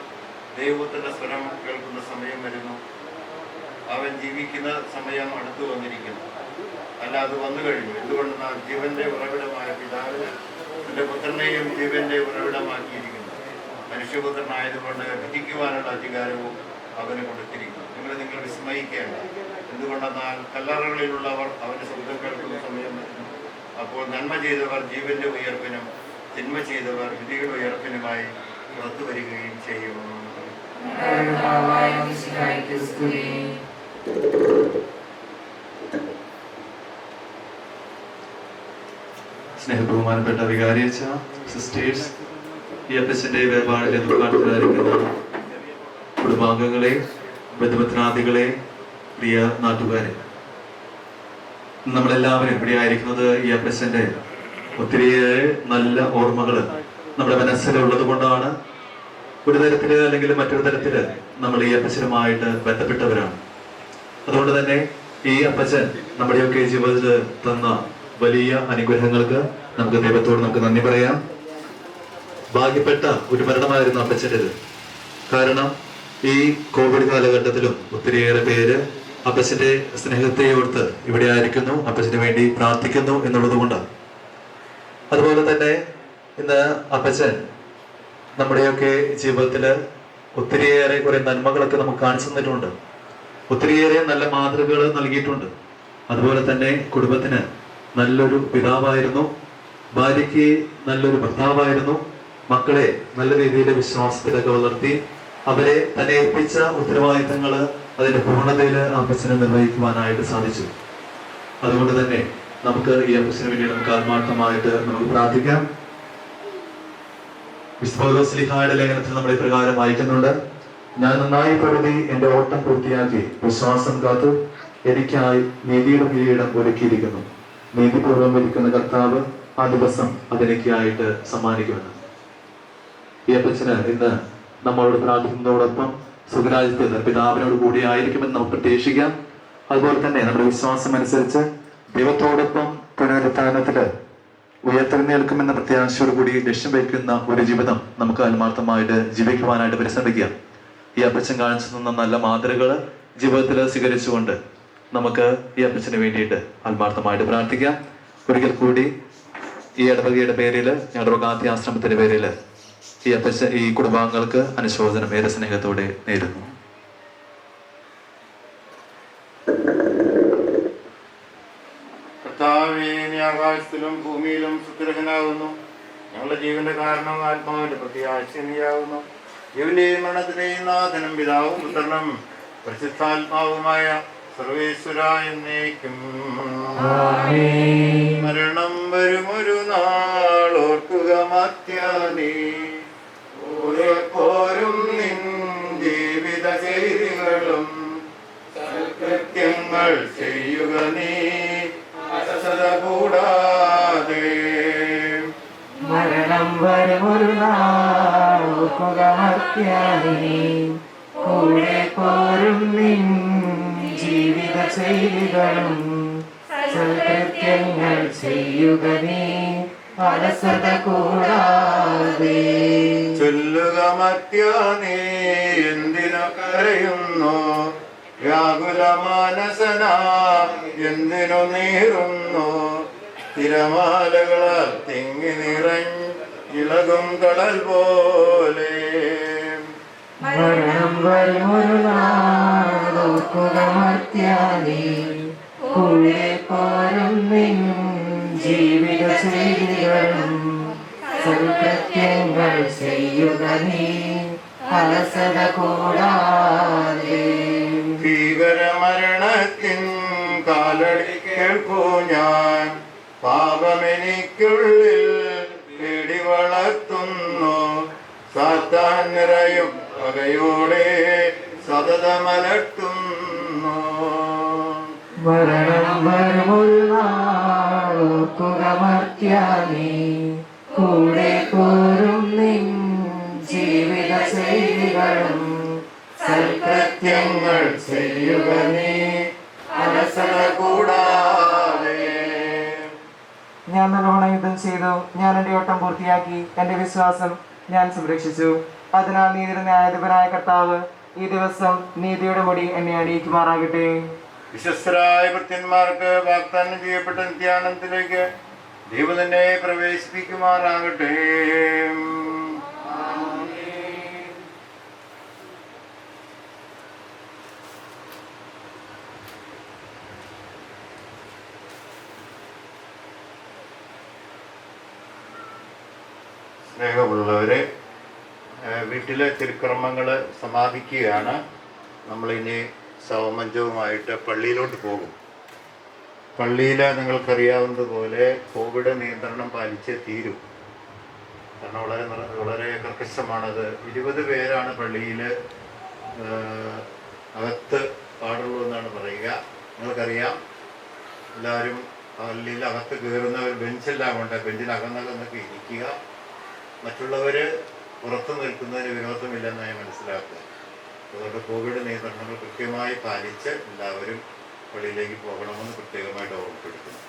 ദൈവത്തിന്റെ സ്വരം കേൾക്കുന്ന സമയം വരുന്നു. അവൻ ജീവിക്കുന്ന സമയം അടുത്തു വന്നിരിക്കുന്നു, അല്ല അത് വന്നു കഴിഞ്ഞു. എന്തുകൊണ്ടെന്നാൽ ജീവന്റെ ഉറവിടമായ പിതാവിന് തന്റെ പുത്രനെയും ജീവന്റെ ഉറവിടമാക്കിയിരിക്കുന്നു. മനുഷ്യപുത്രനായതുകൊണ്ട് വിധിക്കുവാനുള്ള അധികാരവും അവന് കൊടുത്തിരിക്കുന്നു. നിങ്ങൾ വിസ്മയിക്കേണ്ട. എന്തുകൊണ്ടെന്നാൽ കല്ലറകളിലുള്ളവർ അവന്റെ ശബ്ദം കേൾക്കുന്ന സമയം വരുന്നു. അപ്പോൾ നന്മ ചെയ്തവർ ജീവന്റെ ഉയർപ്പിനും തിന്മ ചെയ്തവർ വിധിയുടെ ഉയർപ്പിനുമായി പുറത്തു വരികയും ചെയ്യും. സ്നേഹബഹുമാനപ്പെട്ട വികാരിയച്ച, സിസ്റ്റേഴ്സ്, ഈ അപ്പച്ചന്റെ വേർപാടിലെ ദുഃഖാർത്ഥരായിരിക്കുന്ന കുടുംബാംഗങ്ങളെ, ബന്ധുമിത്രാദികളെ, പ്രിയ നാട്ടുകാരെ, നമ്മളെല്ലാവരും ഇവിടെ ആയിരിക്കുന്നത് ഈ അപ്പച്ചന്റെ ഒത്തിരിയേറെ നല്ല ഓർമ്മകൾ നമ്മുടെ മനസ്സിലുള്ളത് കൊണ്ടാണ്. ഒരു തരത്തില് അല്ലെങ്കിൽ മറ്റൊരു തരത്തില് നമ്മൾ ഈ അപ്പച്ചനുമായിട്ട് ബന്ധപ്പെട്ടവരാണ്. അതുകൊണ്ട് തന്നെ ഈ അപ്പച്ചൻ നമ്മുടെയൊക്കെ ജീവിതത്തിൽ തന്ന വലിയ അനുഗ്രഹങ്ങൾക്ക് നമുക്ക് ദൈവത്തോട് നമുക്ക് നന്ദി പറയാം. ഭാഗ്യപ്പെട്ട ഒരു മരണമായിരുന്നു അപ്പച്ചൻ്റെത്. കാരണം ഈ കോവിഡ് കാലഘട്ടത്തിലും ഒത്തിരിയേറെ പേര് അപ്പച്ചന്റെ സ്നേഹത്തെ ഓർത്ത് ഇവിടെ ആയിരിക്കുന്നു, അപ്പച്ചന് വേണ്ടി പ്രാർത്ഥിക്കുന്നു എന്നുള്ളത് കൊണ്ടാണ്. അതുപോലെ തന്നെ ഇന്ന് അപ്പച്ചൻ നമ്മുടെയൊക്കെ ജീവിതത്തിൽ ഒത്തിരിയേറെ കുറെ നന്മകളൊക്കെ നമുക്ക് കാണിച്ചു തന്നിട്ടുണ്ട്. ഒത്തിരിയേറെ നല്ല മാതൃകകൾ നൽകിയിട്ടുണ്ട്. അതുപോലെ തന്നെ കുടുംബത്തിന് നല്ലൊരു പിതാവായിരുന്നു, ഭാര്യയ്ക്ക് നല്ലൊരു ഭർത്താവായിരുന്നു, മക്കളെ നല്ല രീതിയിൽ വിശ്വാസത്തിലൊക്കെ വളർത്തി അവരെ തന്നെ ഏൽപ്പിച്ച ഉത്തരവാദിത്തങ്ങൾ അതിന്റെ പൂർണ്ണതയിൽ അപ്പച്ചനെ നിർവഹിക്കുവാനായിട്ട് സാധിച്ചു. അതുകൊണ്ട് തന്നെ നമുക്ക് ഈ അപ്പച്ചന് വേണ്ടി നമുക്ക് ആത്മാർത്ഥമായിട്ട് നമുക്ക് പ്രാർത്ഥിക്കാം. വിശുദ്ധ പൗലോസ്ലീഹായുടെ ലേഖനത്തിൽ നമ്മൾ ഇപ്രകാരം വായിക്കുന്നുണ്ട്: ഞാൻ നന്നായി പൊരുതി എന്റെ ഓട്ടം പൂർത്തിയാക്കി വിശ്വാസം കാത്തു എനിക്കായി നീതിയുടെ കിരീടം ഒരുക്കിയിരിക്കുന്നു. നീതിപൂർവ്വം ഇരിക്കുന്ന കർത്താവ് ആ ദിവസം അതെനിക്കായിട്ട് സമ്മാനിക്കുമെന്ന്. ഈ അപ്പച്ചന് ഇന്ന് നമ്മളോട് പ്രാർത്ഥിക്കുന്നതോടൊപ്പം സുഖരാജ്യത്തിൽ പിതാവിനോട് കൂടി ആയിരിക്കുമെന്ന് നമുക്ക് പ്രതീക്ഷിക്കാം. അതുപോലെ തന്നെ നമ്മുടെ വിശ്വാസം അനുസരിച്ച് ദൈവത്തോടൊപ്പം പുനരുത്ഥാനത്തില് ഉയർത്തെഴുന്നേൽക്കുമെന്ന പ്രത്യാശയോട് കൂടി ലക്ഷ്യം വയ്ക്കുന്ന ഒരു ജീവിതം നമുക്ക് ആത്മാർത്ഥമായിട്ട് ജീവിക്കുവാനായിട്ട് പരിശ്രമിക്കാം. ഈ അപ്പച്ചൻ കാണിച്ചു തന്ന നല്ല മാതൃകകൾ ജീവിതത്തിൽ സ്വീകരിച്ചുകൊണ്ട് നമുക്ക് ഈ അപ്പച്ചന് വേണ്ടിയിട്ട് ആത്മാർത്ഥമായിട്ട് പ്രാർത്ഥിക്കാം. ഒരിക്കൽ കൂടി ഈ ഇടവകയുടെ പേരിൽ, ഞങ്ങളുടെ ഗാന്ധി ആശ്രമത്തിന്റെ പേരിൽ ഈ അപ്പച്ചൻ ഈ കുടുംബാംഗങ്ങൾക്ക് അനുശോചനം ഏറെ സ്നേഹത്തോടെ നേരുന്നു. കർത്താവേ, നീ ആകാശത്തിലും ഭൂമിയിലും സുസ്ഥിരനാകുന്നു. ഞങ്ങളുടെ ജീവന്റെ കാരണം ആത്മാവിന്റെ പ്രത്യാശ നീയാകുന്നു. ജീവന്റെയും മരണത്തിന്റെയും നാഥനും പിതാവും പുത്രനും പരിശുദ്ധാത്മാവുമായ സർവേശ്വര എന്നേക്കും. മരണം വരുമൊരു നാളോർക്കുക മർത്യാനീ, കൂടെ പോരും നിൻ ജീവിത ചെയ്തികളും സൽകൃത്യങ്ങൾ ചെയ്യുക നീ അസത കൂടാതെ. മരണം വരുമൊരു നാൾക്കുക മർത്യാനീ, കൂടെ പോരും നിൻ ജീവിത ചെയ്തികളും സൽകൃത്യങ്ങൾ ചെയ്യുക നീ അലസത കൂടാതെ. ചൊല്ലുക മർത്യാനീ, എന്തിനു കരയുന്നു? വ്യാകുല മാനസന എന്തിനു നീറുന്നു? തിരമാലകളാൽ തിങ്ങി നിറഞ്ഞിളകും കടൽ പോലെ. മരണം വരുമൊരു നാളോർക്കുക മർത്യാനീ, കൂടെ പോരും നിൻ ജീവിത ചെയ്തികളും സൽകൃത്യങ്ങൾ ചെയ്യുക നീ അലസത കൂടാതെ. ഭീകരമരണത്തിൻ കാലടി കേൾക്കൂ ഞാൻ, പാപമെനിക്കുള്ളിൽ പേടി വളർത്തുന്നു. സാത്താൻ നിറയും പകയോടെ സതതമലട്ടുന്നു. മരണം വരുമൊരു നാളോർക്കുക മർത്യാനീ, കൂടെ പോരും നിൻ ജീവിത ചെയ്തികളും സൽകൃത്യങ്ങൾ ചെയ്യുക നീ അലസത കൂടാതെ. ഞാൻ നല്ലോണം യുദ്ധം ചെയ്തു, ഞാൻ എൻ്റെ ഓട്ടം പൂർത്തിയാക്കി, എൻ്റെ വിശ്വാസം ഞാൻ സംരക്ഷിച്ചു. അതിനാൽ നീതിയുടെ ന്യായാധിപനായ കർത്താവ് ഈ ദിവസം നീതിയുടെ മുടി എന്നെ അണിയിക്കുമാറാകട്ടെ. വിശ്വസ്തരായ ഭൃത്യന്മാർക്ക് വാഗ്ദാനം ചെയ്യപ്പെട്ട നിത്യാനന്ദത്തിലേക്ക് ദൈവം തന്നെ പ്രവേശിപ്പിക്കുമാറാകട്ടെ. സ്നേഹമുള്ളവരെ, വീട്ടിലെ തിരുക്കർമ്മങ്ങൾ സമാപിക്കുകയാണ്. നമ്മളിനി ശവമഞ്ചവുമായിട്ട് പള്ളിയിലോട്ട് പോകും. പള്ളിയിൽ നിങ്ങൾക്കറിയാവുന്നതുപോലെ കോവിഡ് നിയന്ത്രണം പാലിച്ചേ തീരും. കാരണം വളരെ കർക്കശമാണത്. 20 പേരാണ് പള്ളിയിൽ അകത്ത് പാടുള്ളൂ എന്നാണ് പറയുക. നിങ്ങൾക്കറിയാം, എല്ലാവരും പള്ളിയിൽ അകത്ത് കയറുന്നവർ ബെഞ്ചെല്ലാം ഉണ്ട്, ബെഞ്ചിനകന്നൊക്കെ ഇരിക്കുക. മറ്റുള്ളവർ പുറത്തു നിൽക്കുന്നതിന് വിരോധമില്ലെന്നായി മനസ്സിലാക്കുക. അതുകൊണ്ട് കോവിഡ് നിയന്ത്രണങ്ങൾ കൃത്യമായി പാലിച്ച് എല്ലാവരും പള്ളിയിലേക്ക് പോകണമെന്ന് പ്രത്യേകമായിട്ട് ഓർമ്മപ്പെടുത്തുന്നു.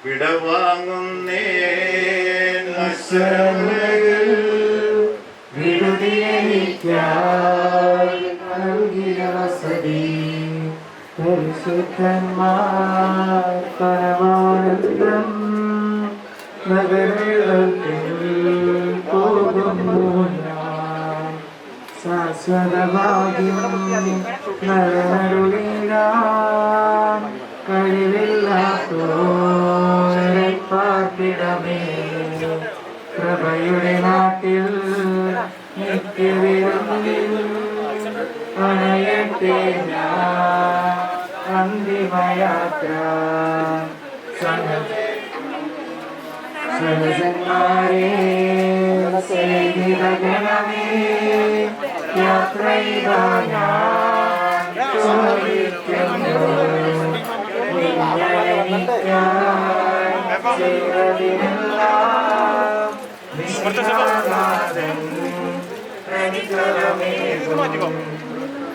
വിടവാങ്ങുന്നേ പരിശുദ്ധന്മാർ പരമാനന്ദം നഗരത്തിൽ പോകുന്നു ഞാൻ. ശാശ്വതഭാഗ്യം നരനരുളിടാൻ കഴിവില്ലാത്തോരെ പാർപ്പിടമേ. പ്രഭയുടെ നാട്ടിൽ നിത്യവിരുന്നിൽ അണയട്ടെ ഞാൻ അന്തിമയാത്ര. സഹജന്മാരെ സേവിതഗണമേ, യാത്രയിതാ ഞാൻ ചോദിക്കുന്നു.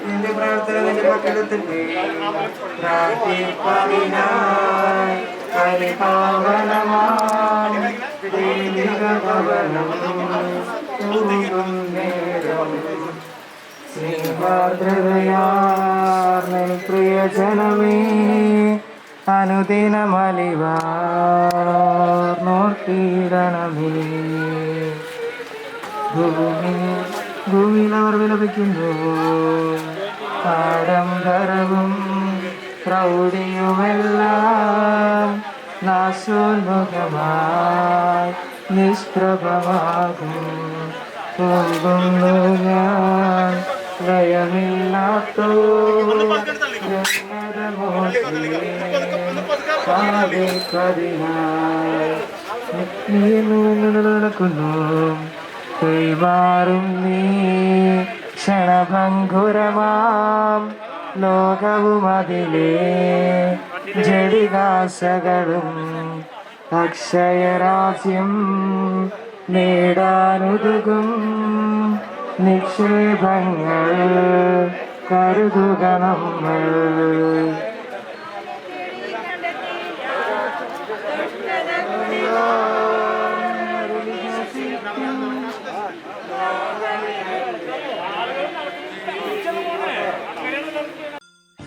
എന്റെ പ്രാർത്ഥന നിന്റെ പക്കലെത്തട്ടെ. പ്രാർത്ഥിപ്പതിനായി പരിപാവനമായി ദൈവിക ഭവനം പോകും നേരം. ശ്രീഭദ്രതയാർന്ന പ്രിയജനമേ, അനുദിനമലിവാർന്നോർത്തിടണമേ. ഭൂമിയിൽ അവർ വിലപിക്കുന്നു. ആഡംബരവും പ്രൗഢിയുമെല്ലാം നാശോന്മുഖമായി നിഷ്പ്രഭമാകും. പോകുന്നു ഞാൻ ലയമില്ലാത്തോ നടക്കുന്നു കൈമാറും നീ ക്ഷണഭംഗുരമാം ലോകവും അതിലെ ജടികാശകളും അക്ഷയരാജ്യം നേടാനുതകും നിക്ഷേപങ്ങൾ കരുതുക നമ്മൾ.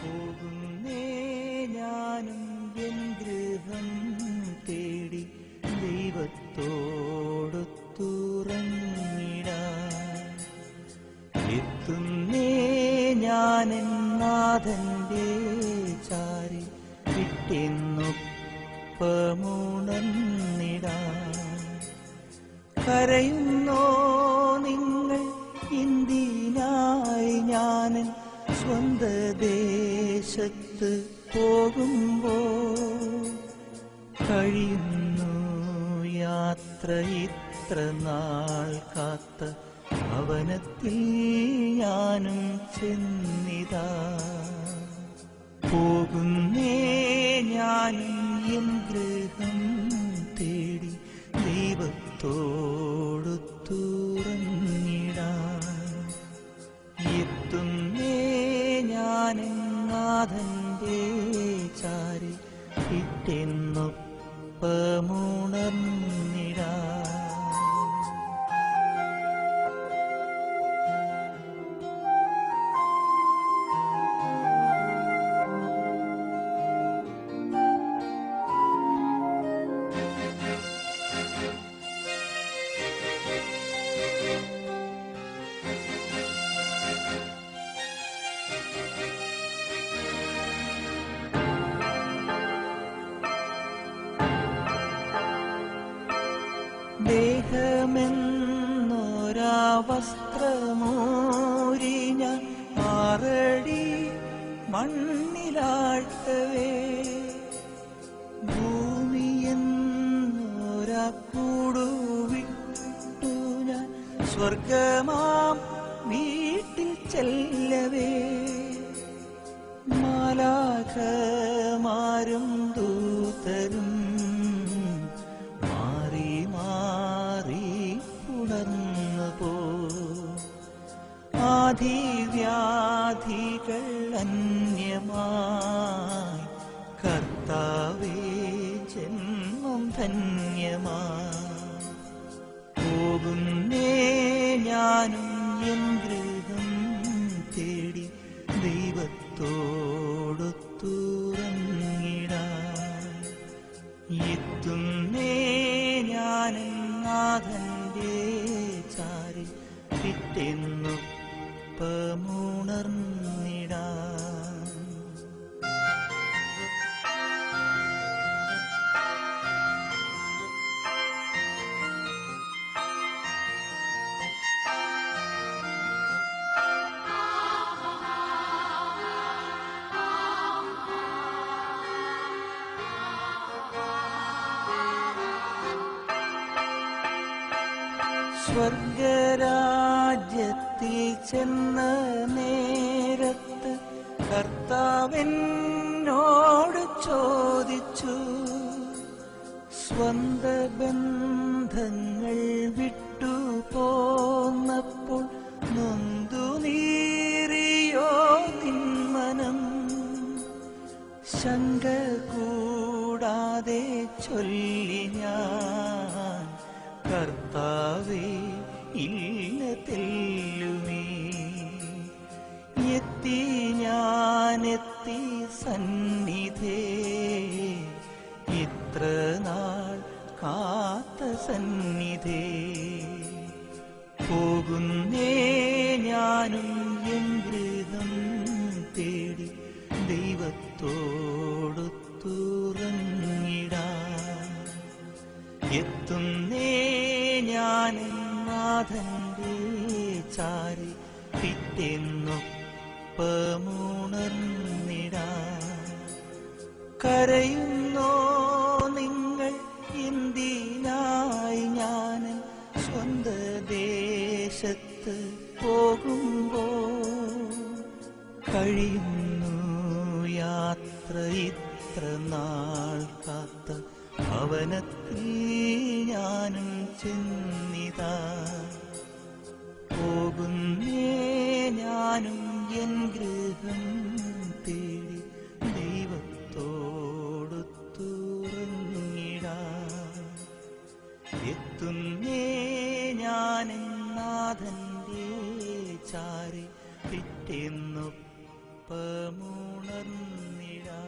പോകുന്നേ ഞാനും എൻ ഗൃഹം തേടി ദൈവത്തോടൊത്തുറങ്ങിടാൻ. എത്തുന്നേ ഞാനെൻ നാഥന്റെ ചാരി വിട്ടെന്നൊപ്പമുണർന്നിടാൻ. കരയുന്നോ നിങ്ങൾ ഇന്ത്യനായി ഞാനൻ സ്വന്ത ദേശത്ത് പോകുമ്പോൾ? കഴിയുന്നു യാത്ര ഇത്ര നാൾ കാത്ത ഭവനത്തിൽ ഞാനും ചെന്നിതാ. പോകുന്നേ ഞാനും എൻ ഗൃഹം തേടി ദൈവത്തോടൊത്തുറങ്ങിടാൻ. എത്തുന്നേ ഞാനെൻ നാഥന്റെ ചാരി വിട്ടെന്നൊപ്പമുണർന്നിടാൻ. ദേഹമെന്നൊരാ വസ്ത്രമൂരി ഞാൻ 6 അടി മണ്ണിലാഴ്ത്തവേ, ഭൂമിയെന്നൊരാ കൂടുവിട്ടു ഞാൻ സ്വർഗമാം വീട്ടിൽ ചെല്ലവേ. മാലാഖമാരും ദൂതരും മാറി മാറി ഉണർന്നു പോ. ആധിവ്യാധികൾ അന്യമായി കർത്താവേ ജന്മം ധന്യമായി. പോകുന്നേ ഞാനും എൻ ഗൃഹം തേടി ദൈവത്തോടൊത്തുറങ്ങിടാൻ. എത്തുന്നേ ഞാനെൻ നാഥന്റെ ചാരി വിട്ടെന്നൊപ്പമുണർന്നിടാൻ. സ്വർഗരാജ്യത്തിൽ ചെന്ന നേരത്ത് കർത്താവെന്നോട് ചോദിച്ചു, സ്വന്ത ബന്ധങ്ങൾ വിട്ടു പോന്നപ്പോൾ നൊന്തു നീറിയോ നിന്മനം? ശങ്ക കൂടാതെ ചൊല്ലി ഞാൻ, കർത്താവേ ഇല്ല തെല്ലുമേ. എത്തി ഞാനെത്തി സന്നിധേ, ഇത്ര നാൾ കാത്ത സന്നിധേ. പോകുന്നേ ഞാനും എൻ ഗൃഹം തേടി ദൈവത്തോടൊത്തുറങ്ങിടാൻ. എത്തുന്നേ ഞാനെൻ നാഥന്റെ ചാരി പിറ്റേന്നൊപ്പമുണർന്നിടാം. കരയുന്നോ നിങ്ങൾ എന്തിനായി? ഞാൻ സ്വന്ത ദേശത്ത് പോകുമ്പോൾ കഴിയുന്നു യാത്ര ഇത്ര നാൾ കാത്ത ഭവനത്തിൽ ഞാനും ചെന്നിതാ. പോകുന്നേ ഞാനും എൻ ഗൃഹം തേടി ദൈവത്തോടൊത്തുറങ്ങിടാം. എത്തുന്നേ ഞാനും നാഥന്റെ ചാരി പിറ്റേന്നൊപ്പമുണർന്നിടാം.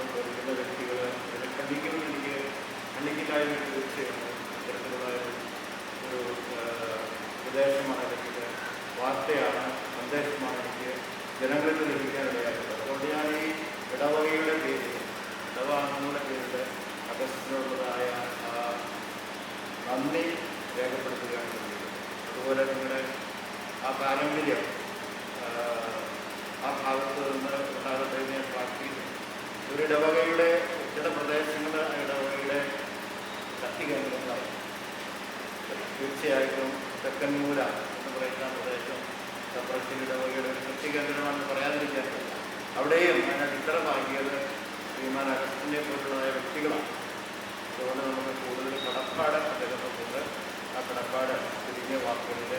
ഖണ്ഡിക്കുന്ന വ്യക്തികൾ ഖണ്ഡിക്കുന്നതിന് എനിക്ക് ഖണ്ഡിക്കില്ലായ്മ തീർച്ചയായും ഇത്തരത്തിലുള്ള വാർത്തയാണ്, സന്ദേശമാണ് എനിക്ക് ജനങ്ങൾക്ക് ലഭിക്കാനിടയായിട്ടുള്ളത്. അതുകൊണ്ട് ഞാൻ ഈ ഇടവകയുടെ പേരിൽ, ഇടവകങ്ങളുടെ പേരിൽ അഗസ്റ്റിനുള്ളതായ നന്ദി രേഖപ്പെടുത്തുകയാണ് ചെയ്യുന്നത്. അതുപോലെ നിങ്ങളുടെ ആ പാരമ്പര്യം ആ ഭാഗത്ത് നിന്ന് ഉണ്ടാകട്ടെ എന്ന് ഞാൻ പ്രാർത്ഥിക്കുന്നു. ഒരു ഇടവകയുടെ ചില പ്രദേശങ്ങൾ ആ ഇടവകയുടെ ശക്തി കേന്ദ്രങ്ങളാണ്. തീർച്ചയായിട്ടും തെക്കൻമൂല എന്ന് പറയുന്ന പ്രദേശം സപ്രശ്ശേരി ഇടവകയുടെ ഒരു ശക്തി കേന്ദ്രമാണെന്ന് പറയാതിരിക്കാൻ പറ്റില്ല. അവിടെയും അതിനകത്ത് ഇത്ര ഭാഗ്യത് ശ്രീമാൻ അഗസ്റ്റിനെ പോലുള്ളതായ വ്യക്തികളാണ്. അതുകൊണ്ട് നമുക്ക് കൂടുതൽ കടപ്പാട് അദ്ദേഹത്തിനുണ്ട്. ആ കടപ്പാട് ചുരുങ്ങിയ വാക്കുകളിൽ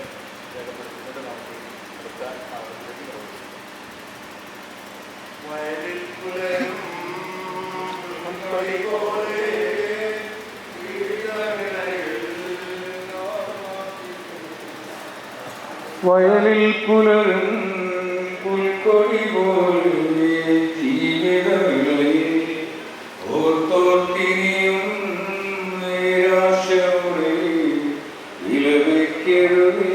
രേഖപ്പെടുത്തുന്നത് നമുക്ക് അടുത്ത ആവശ്യത്തിലേക്ക് പ്രവർത്തിക്കും. വയലിൽ പുലരും വയലിൽ പുലരും പുൽക്കൊടി പോലെ ജീവിതങ്ങളിൽ ഓർത്തോർത്തിനിയും നിരാശയോടെ ഇലവയ്ക്കരുതേ.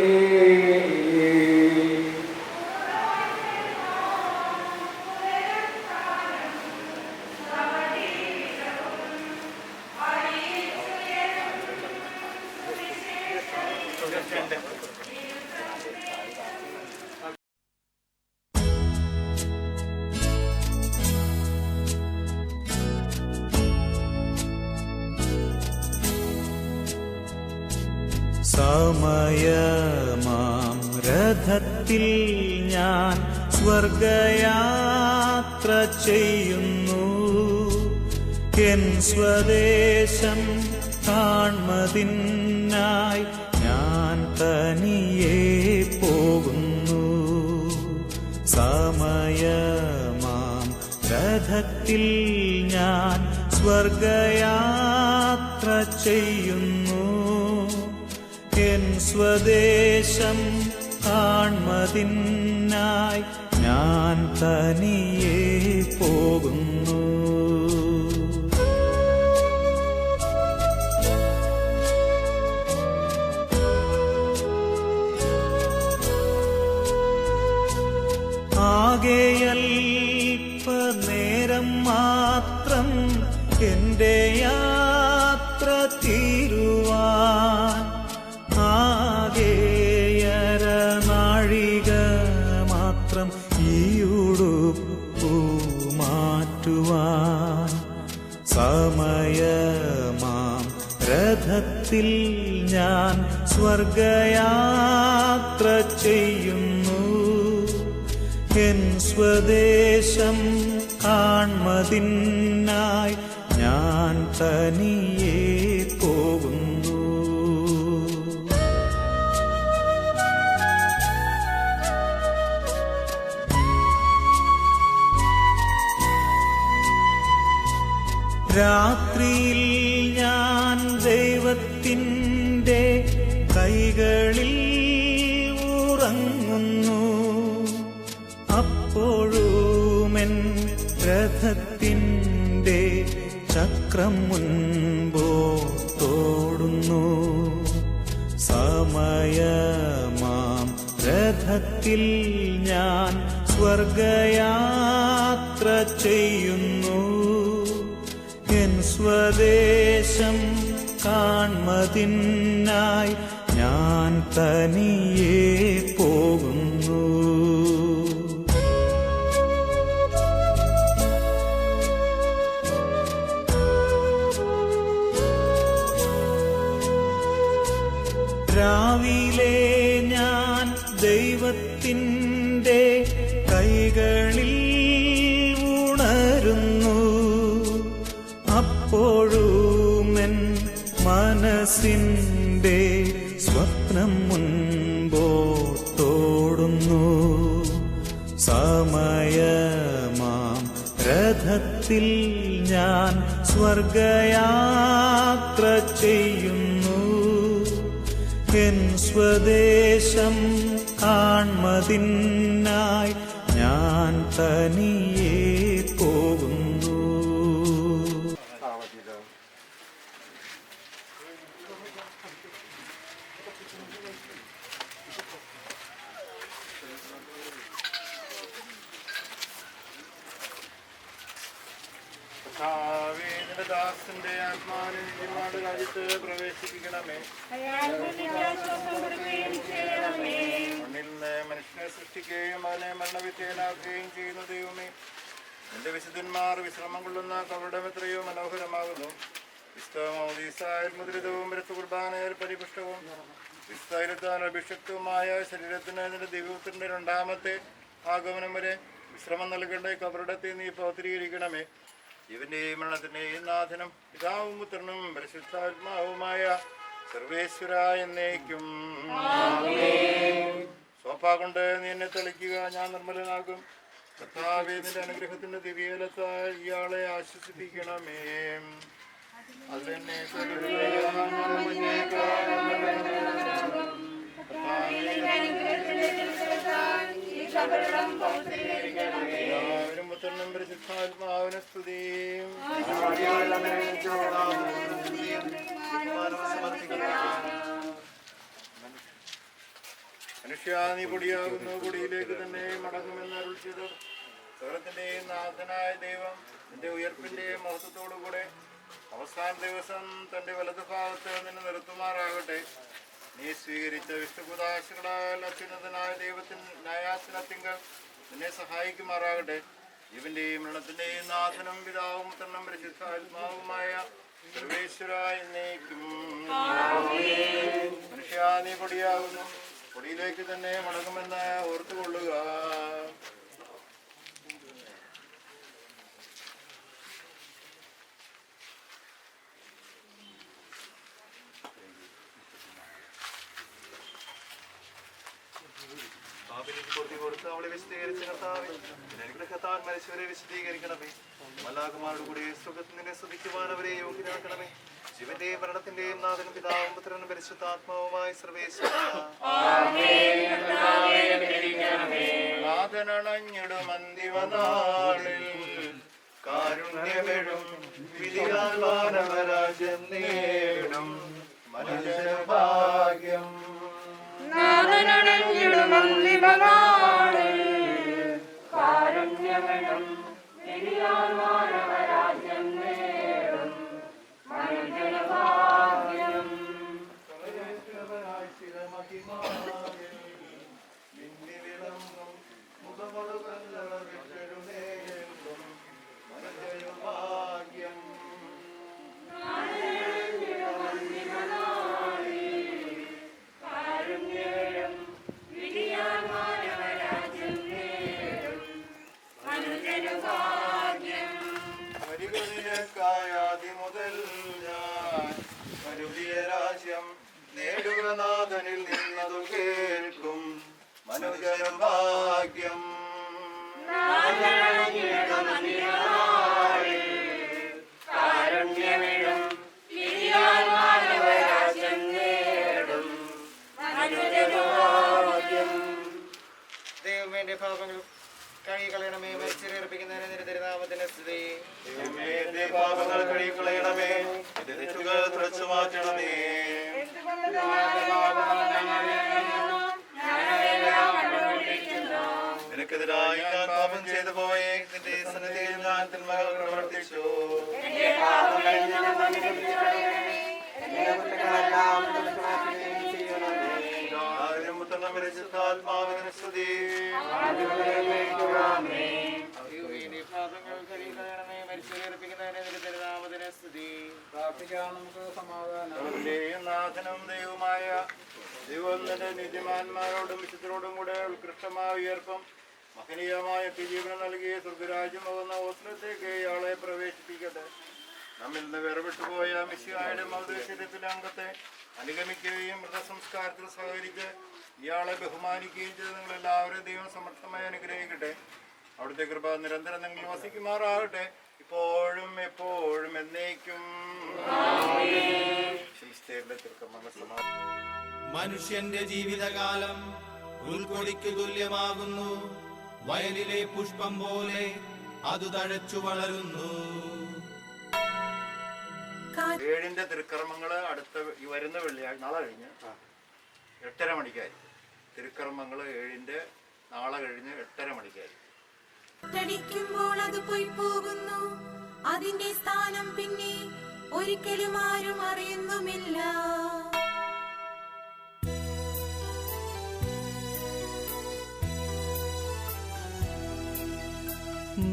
സമയമാം രഥത്തിൽ ഞാൻ സ്വർഗയാത്ര ചെയ്യുന്നു. എൻ സ്വദേശം കാൺമതിനായി ഞാൻ തനിയെ പോകുന്നു. സമയമാം രഥത്തിൽ ഞാൻ സ്വർഗയാത്ര ചെയ്യുന്നു. എൻ സ്വദേശം കാൺമതിനായി ഞാൻ തനിയെ പോകുന്നു. ആകെയൽപനേരം മാത്രം എൻ്റെ യാത്ര തീരുവാൻ, ആകെയര നാഴിക മാത്രം ഈ ഉടുപ്പു മാറ്റുവാൻ. സമയമാം രഥത്തിൽ ഞാൻ സ്വർഗയാത്ര ചെയ്യുന്നു. എൻ സ്വദേശം കാൺമതിനായി ഞാൻ തനിയെ പോകുന്നു. രാത്രിയിൽ ഞാൻ ദൈവത്തിൻ്റെ കൈകളിൽ ഉറങ്ങുന്നു. അപ്പോഴുമെൻ രഥത്തിൻ്റെ ചക്രം മുൻപോട്ടോടുന്നു. സമയമാം രഥത്തിൽ ഞാൻ സ്വർഗയാത്ര ചെയ്യുന്നു. എൻ സ്വദേശം കാൺമതിനായി ഞാൻ തനിയെ പോകുന്നു. രാവിലെ ഞാൻ ദൈവത്തിൻ്റെ കൈകളിൽ ഉണരുന്നു. അപ്പോഴുമെൻ മനസ്സിൻ്റെ സ്വപ്നം മുൻപോട്ടോടുന്നു. സമയമാം രഥത്തിൽ ഞാൻ സ്വർഗയാത്ര ചെയ്യുന്നു. എൻ സ്വദേശം കാൺമതിനായി ഞാൻ തനിയെ പോകുന്നു. ദാസന്റെ ആത്മാവിനെ നിത്യമാരുടെ രാജ്യത്ത് പ്രവേശിപ്പിക്കണമേ. മണ്ണിൽ നിന്ന് മനുഷ്യനെ സൃഷ്ടിക്കുകയും അവനെ മരണവിധേയനാക്കുകയും ചെയ്യുന്ന ദൈവമേ, നിന്റെ വിശുദ്ധന്മാർ വിശ്രമം കൊള്ളുന്ന കവടം എത്രയോ മനോഹരമാകുന്നു. വിസ്തമോദീസായാൽ മുദ്രിതവും രക്ത കുർബാനയിൽ പരിപുഷ്ടവും വിസ്തൈരത്താൽ അഭിഷക്തവുമായ ശരീരത്തിന് നിന്റെ ദിവ്യപുത്രന്റെ രണ്ടാമത്തെ ആഗമനം വരെ വിശ്രമം നൽകേണ്ട കബറിടത്തെ നീ പൗത്രീകരിക്കണമേ. ഇവന്റെയും മരണത്തിന്റെയും നാഥനും പിതാവും പുത്രനും പരിശുദ്ധാത്മാവുമായ സർവേശ്വര എന്നേക്കും. സോഫ കൊണ്ട് നീ എന്നെ തെളിക്കുക, ഞാൻ നിർമ്മലനാകും. കർത്താവേ, നിന്റെ അനുഗ്രഹത്തിന്റെ ദിവ്യലത്താൽ ഇയാളെ ആശ്വസിപ്പിക്കണമേ. അതെന്നെ പുത്രനും പരിശുദ്ധാത്മാവിനെ സ്തുതിയും. മനുഷ്യ, നീ പൊടിയാകുന്നു, പൊടിയിലേക്ക് തന്നെ മടങ്ങുമെന്ന് അരുൾ ചെയ്തു. സകലത്തിന്റെയും നാഥനായ ദൈവം നിന്റെ ഉയർപ്പിന്റെ മഹത്വത്തോടുകൂടെ അവസാന ദിവസം തന്റെ വലതുഭാഗത്ത് നിന്നെ നിർത്തുമാറാകട്ടെ. നീ സ്വീകരിച്ച വിഷ്ണുപുദാശകളാൽ അത്യുന്നതനായ ദൈവത്തിൻ ന്യായാസനത്തിങ്കൽ നിന്നെ സഹായിക്കുമാറാകട്ടെ. ഇവന്റെയും മരണത്തിന്റെയും നാഥനും പിതാവും പുത്രനും പരിശുദ്ധാത്മാവുമായ സർവേശ്വര എന്നേക്കും. മനുഷ്യ, നീ പൊടിയാകുന്നു, പൊടിയിലേക്ക് തന്നെ മടങ്ങുമെന്ന് ഓർത്തുകൊള്ളുക. അവളെ വിശദീകരിച്ച കർത്താവേ, അനുഗ്രഹത്താൽ മരിച്ചവരെ വിശദീകരിക്കണമേ. മലാകുമാരുടെ കൂടെ സുഖത്തിൽ നിന്നെ സ്തുതിക്കുവാൻ അവരെ യോഗ്യരാക്കണമേ. ജീവന്റെയും മരണത്തിന്റെയും നാഥനും പിതാവും പുത്രനും പരിശുദ്ധാത്മാവുമായി സർവേശ്വര. നാഥനണഞ്ഞിടും അന്തിമനാളിൽ കാരുണ്യമെഴും വിധിയാൽ മാനവരാജ്യം നേടും മനുഷ്യഭാഗ്യം. കാരുണ്യമെഴും വിധിയാൽ മാനവരാജ്യം നേടും മനുഷ്യഭാഗ്യം. മുതൽ ഞാൻ മനുഷ്യ രാജ്യം നേടുക, നാഥനിൽ നിന്നതു കേൾക്കും മനുജഭാഗ്യം. കാരുണ്യമെഴും വിധിയാൽ മാനവരാജ്യം നേടും മനുഷ്യഭാഗ്യം. ദൈവമേ, പാപങ്ങൾ കഴുകിക്കളയണമേ. മരിച്ചേർപ്പിക്കുന്നതിന് നിന്റെ തിരുനാമത്തിന് സ്തുതി. എന്റെ പാപങ്ങൾ കഴുകിക്കളയണമേ, എന്റെ തെറ്റുകൾ തുടച്ചു മാറ്റണമേ. നിനക്കെതിരായി ഞാൻ പാപം ചെയ്തു പോയേ, നിന്റെ സന്നിധിയിൽ ഞാൻ തിന്മകൾ പ്രവർത്തിച്ചു. പരിശുദ്ധാത്മാവിനെ സ്തുതി. പാപങ്ങൾ കഴുകിക്കളയണമേ. മരിച്ചേർപ്പിക്കുന്നതിന് നിന്റെ തിരുനാമത്തിന് സ്തുതി. പ്രാർത്ഥിക്കാം നമുക്ക് സമാധാനം. നാഥനും ദൈവമായ ദൈവം തന്റെ നീതിമാന്മാരോടും വിശുദ്ധരോടും കൂടെ ഉത്കൃഷ്ടമായ ഉയർപ്പം മഹനീയമായ ജീവനം നൽകിയ സ്വർഗരാജ്യമാകുന്ന ഓസ്ലത്തേക്ക് ഇയാളെ പ്രവേശിപ്പിക്കട്ടെ. നമ്മിൽ നിന്ന് വേർപെട്ടുപോയ മിശിഹായുടെ മൗദശരീരത്തിലെ അംഗത്തെ അനുഗമിക്കുകയും മൃതസംസ്കാരത്തിൽ സഹകരിച്ച് ഇയാളെ ബഹുമാനിക്കുകയും ചെയ്ത് നിങ്ങളെല്ലാവരും ദൈവം സമർത്ഥമായി അനുഗ്രഹിക്കട്ടെ. അവിടുത്തെ കൃപ നിരന്തരം നിങ്ങൾ വസിക്കുമാറാകട്ടെ, ഇപ്പോഴും എപ്പോഴും എന്നേക്കും. മനുഷ്യന്റെ ജീവിതകാലം ഉൾക്കൊടിക്ക് തുല്യമാകുന്നു. വയലിലെ പുഷ്പം പോലെ അത് തഴച്ചു വളരുന്നു. ഏഴിന്റെ തിരുക്കർമ്മങ്ങള് അടുത്ത വരുന്ന വെള്ളിയാഴ്ച നാളെ കഴിഞ്ഞ് 8:30 മണിക്കായിരിക്കും. തിരുക്കർമ്മങ്ങള് ഏഴിന്റെ നാളെ കഴിഞ്ഞ് 8:30 മണിക്കായിരിക്കും. ടിക്കുമ്പോൾ അത് പോയി പോകുന്നു, അതിന്റെ സ്ഥാനം പിന്നെ ഒരിക്കലും ആരും അറിയുന്നുമില്ല.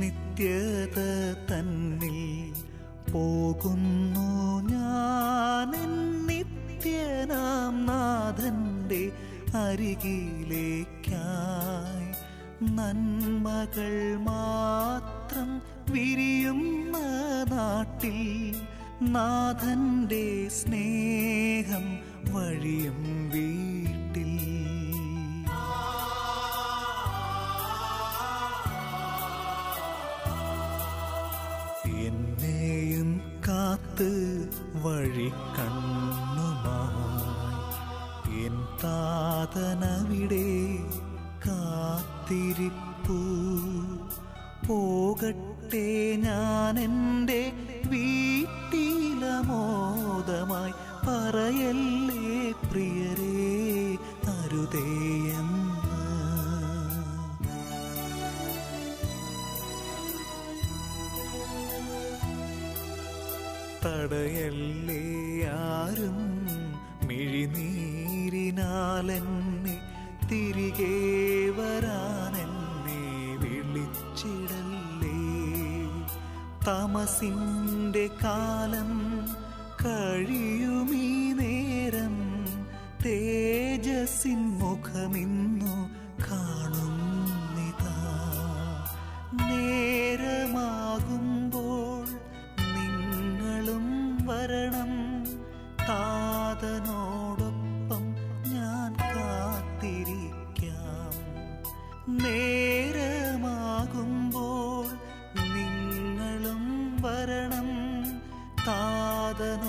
നിത്യത തന്നിൽ പോകുന്നു ഞാൻ, നിത്യനാം നാഥന്റെ അരികിലേക്കായി. നന്മകൾ മാത്രം വിരിയുന്ന നാട്ടിൽ നാഥന്റെ സ്നേഹം വഴിയും വീട്ടിൽ. എന്നെയും കാത്ത് വഴി കണ്ണുമായി എൻ താതനവിടെ കാത്തിരിപ്പു. പോകട്ടെ ഞാൻ എൻ്റെ വീട്ടിലമോദമായി, പറയല്ലേ പ്രിയരേ അരുതേയെന്ന്. തടയല്ലേ ആരും മിഴിനീരിനാലെന്നെ, തിരികെ വരാനെന്നെ വിളിച്ചിടല്ലേ. തമസിൻ്റെ കാലം കഴിയുമീ നേരം, തേജസ്സിൻ മുഖമിന്നു കാണുന്നിതാ. നേരമാകുമ്പോൾ നിങ്ങളും വരണം, താതനോടൊപ്പം ഞാൻ കാത്തിരിക്കാം. നേരമാകുമ്പോൾ നിങ്ങളും വരണം, താതനോടൊപ്പം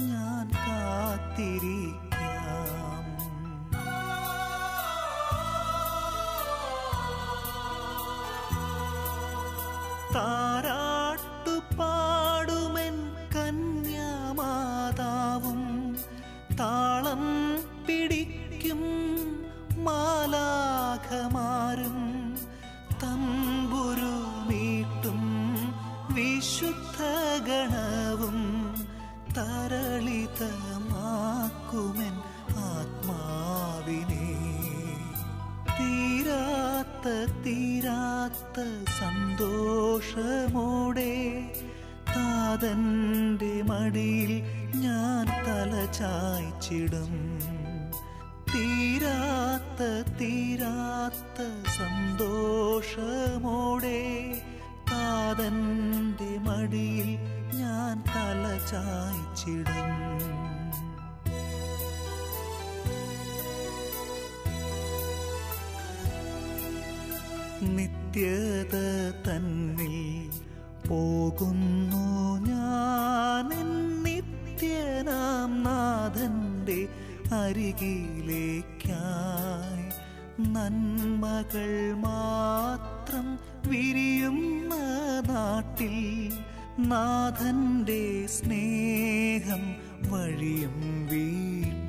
ഞാൻ കാത്തിരിക്കാം. താരാട്ടുപാടുമെൻ കന്യാമാതാവും, താളം പിടിക്കും മാലാഖമാരും, തമ്പുരു മീട്ടും വിശുദ്ധ ഗണവും, തരളിതമാക്കുമെൻ ആത്മാവിനെ. തീരാത്ത സന്തോഷമോടെ താതന്റെ മടിയിൽ ഞാൻ തല ചായ്ച്ചിടും. തീരാത്ത സന്തോഷമോടെ താതന്റെ മടിയിൽ ഞാൻ തല ചായ്ച്ചിടും. നിത്യത തന്നിൽ പോകുന്നു ഞാൻ, നിത്യനാം നാഥന്റെ അരികിലേക്കായി. നന്മകൾ മാത്രം വിരിയുന്ന നാട്ടിൽ നാഥന്റെ സ്നേഹം വഴിയും വീട്ടിൽ.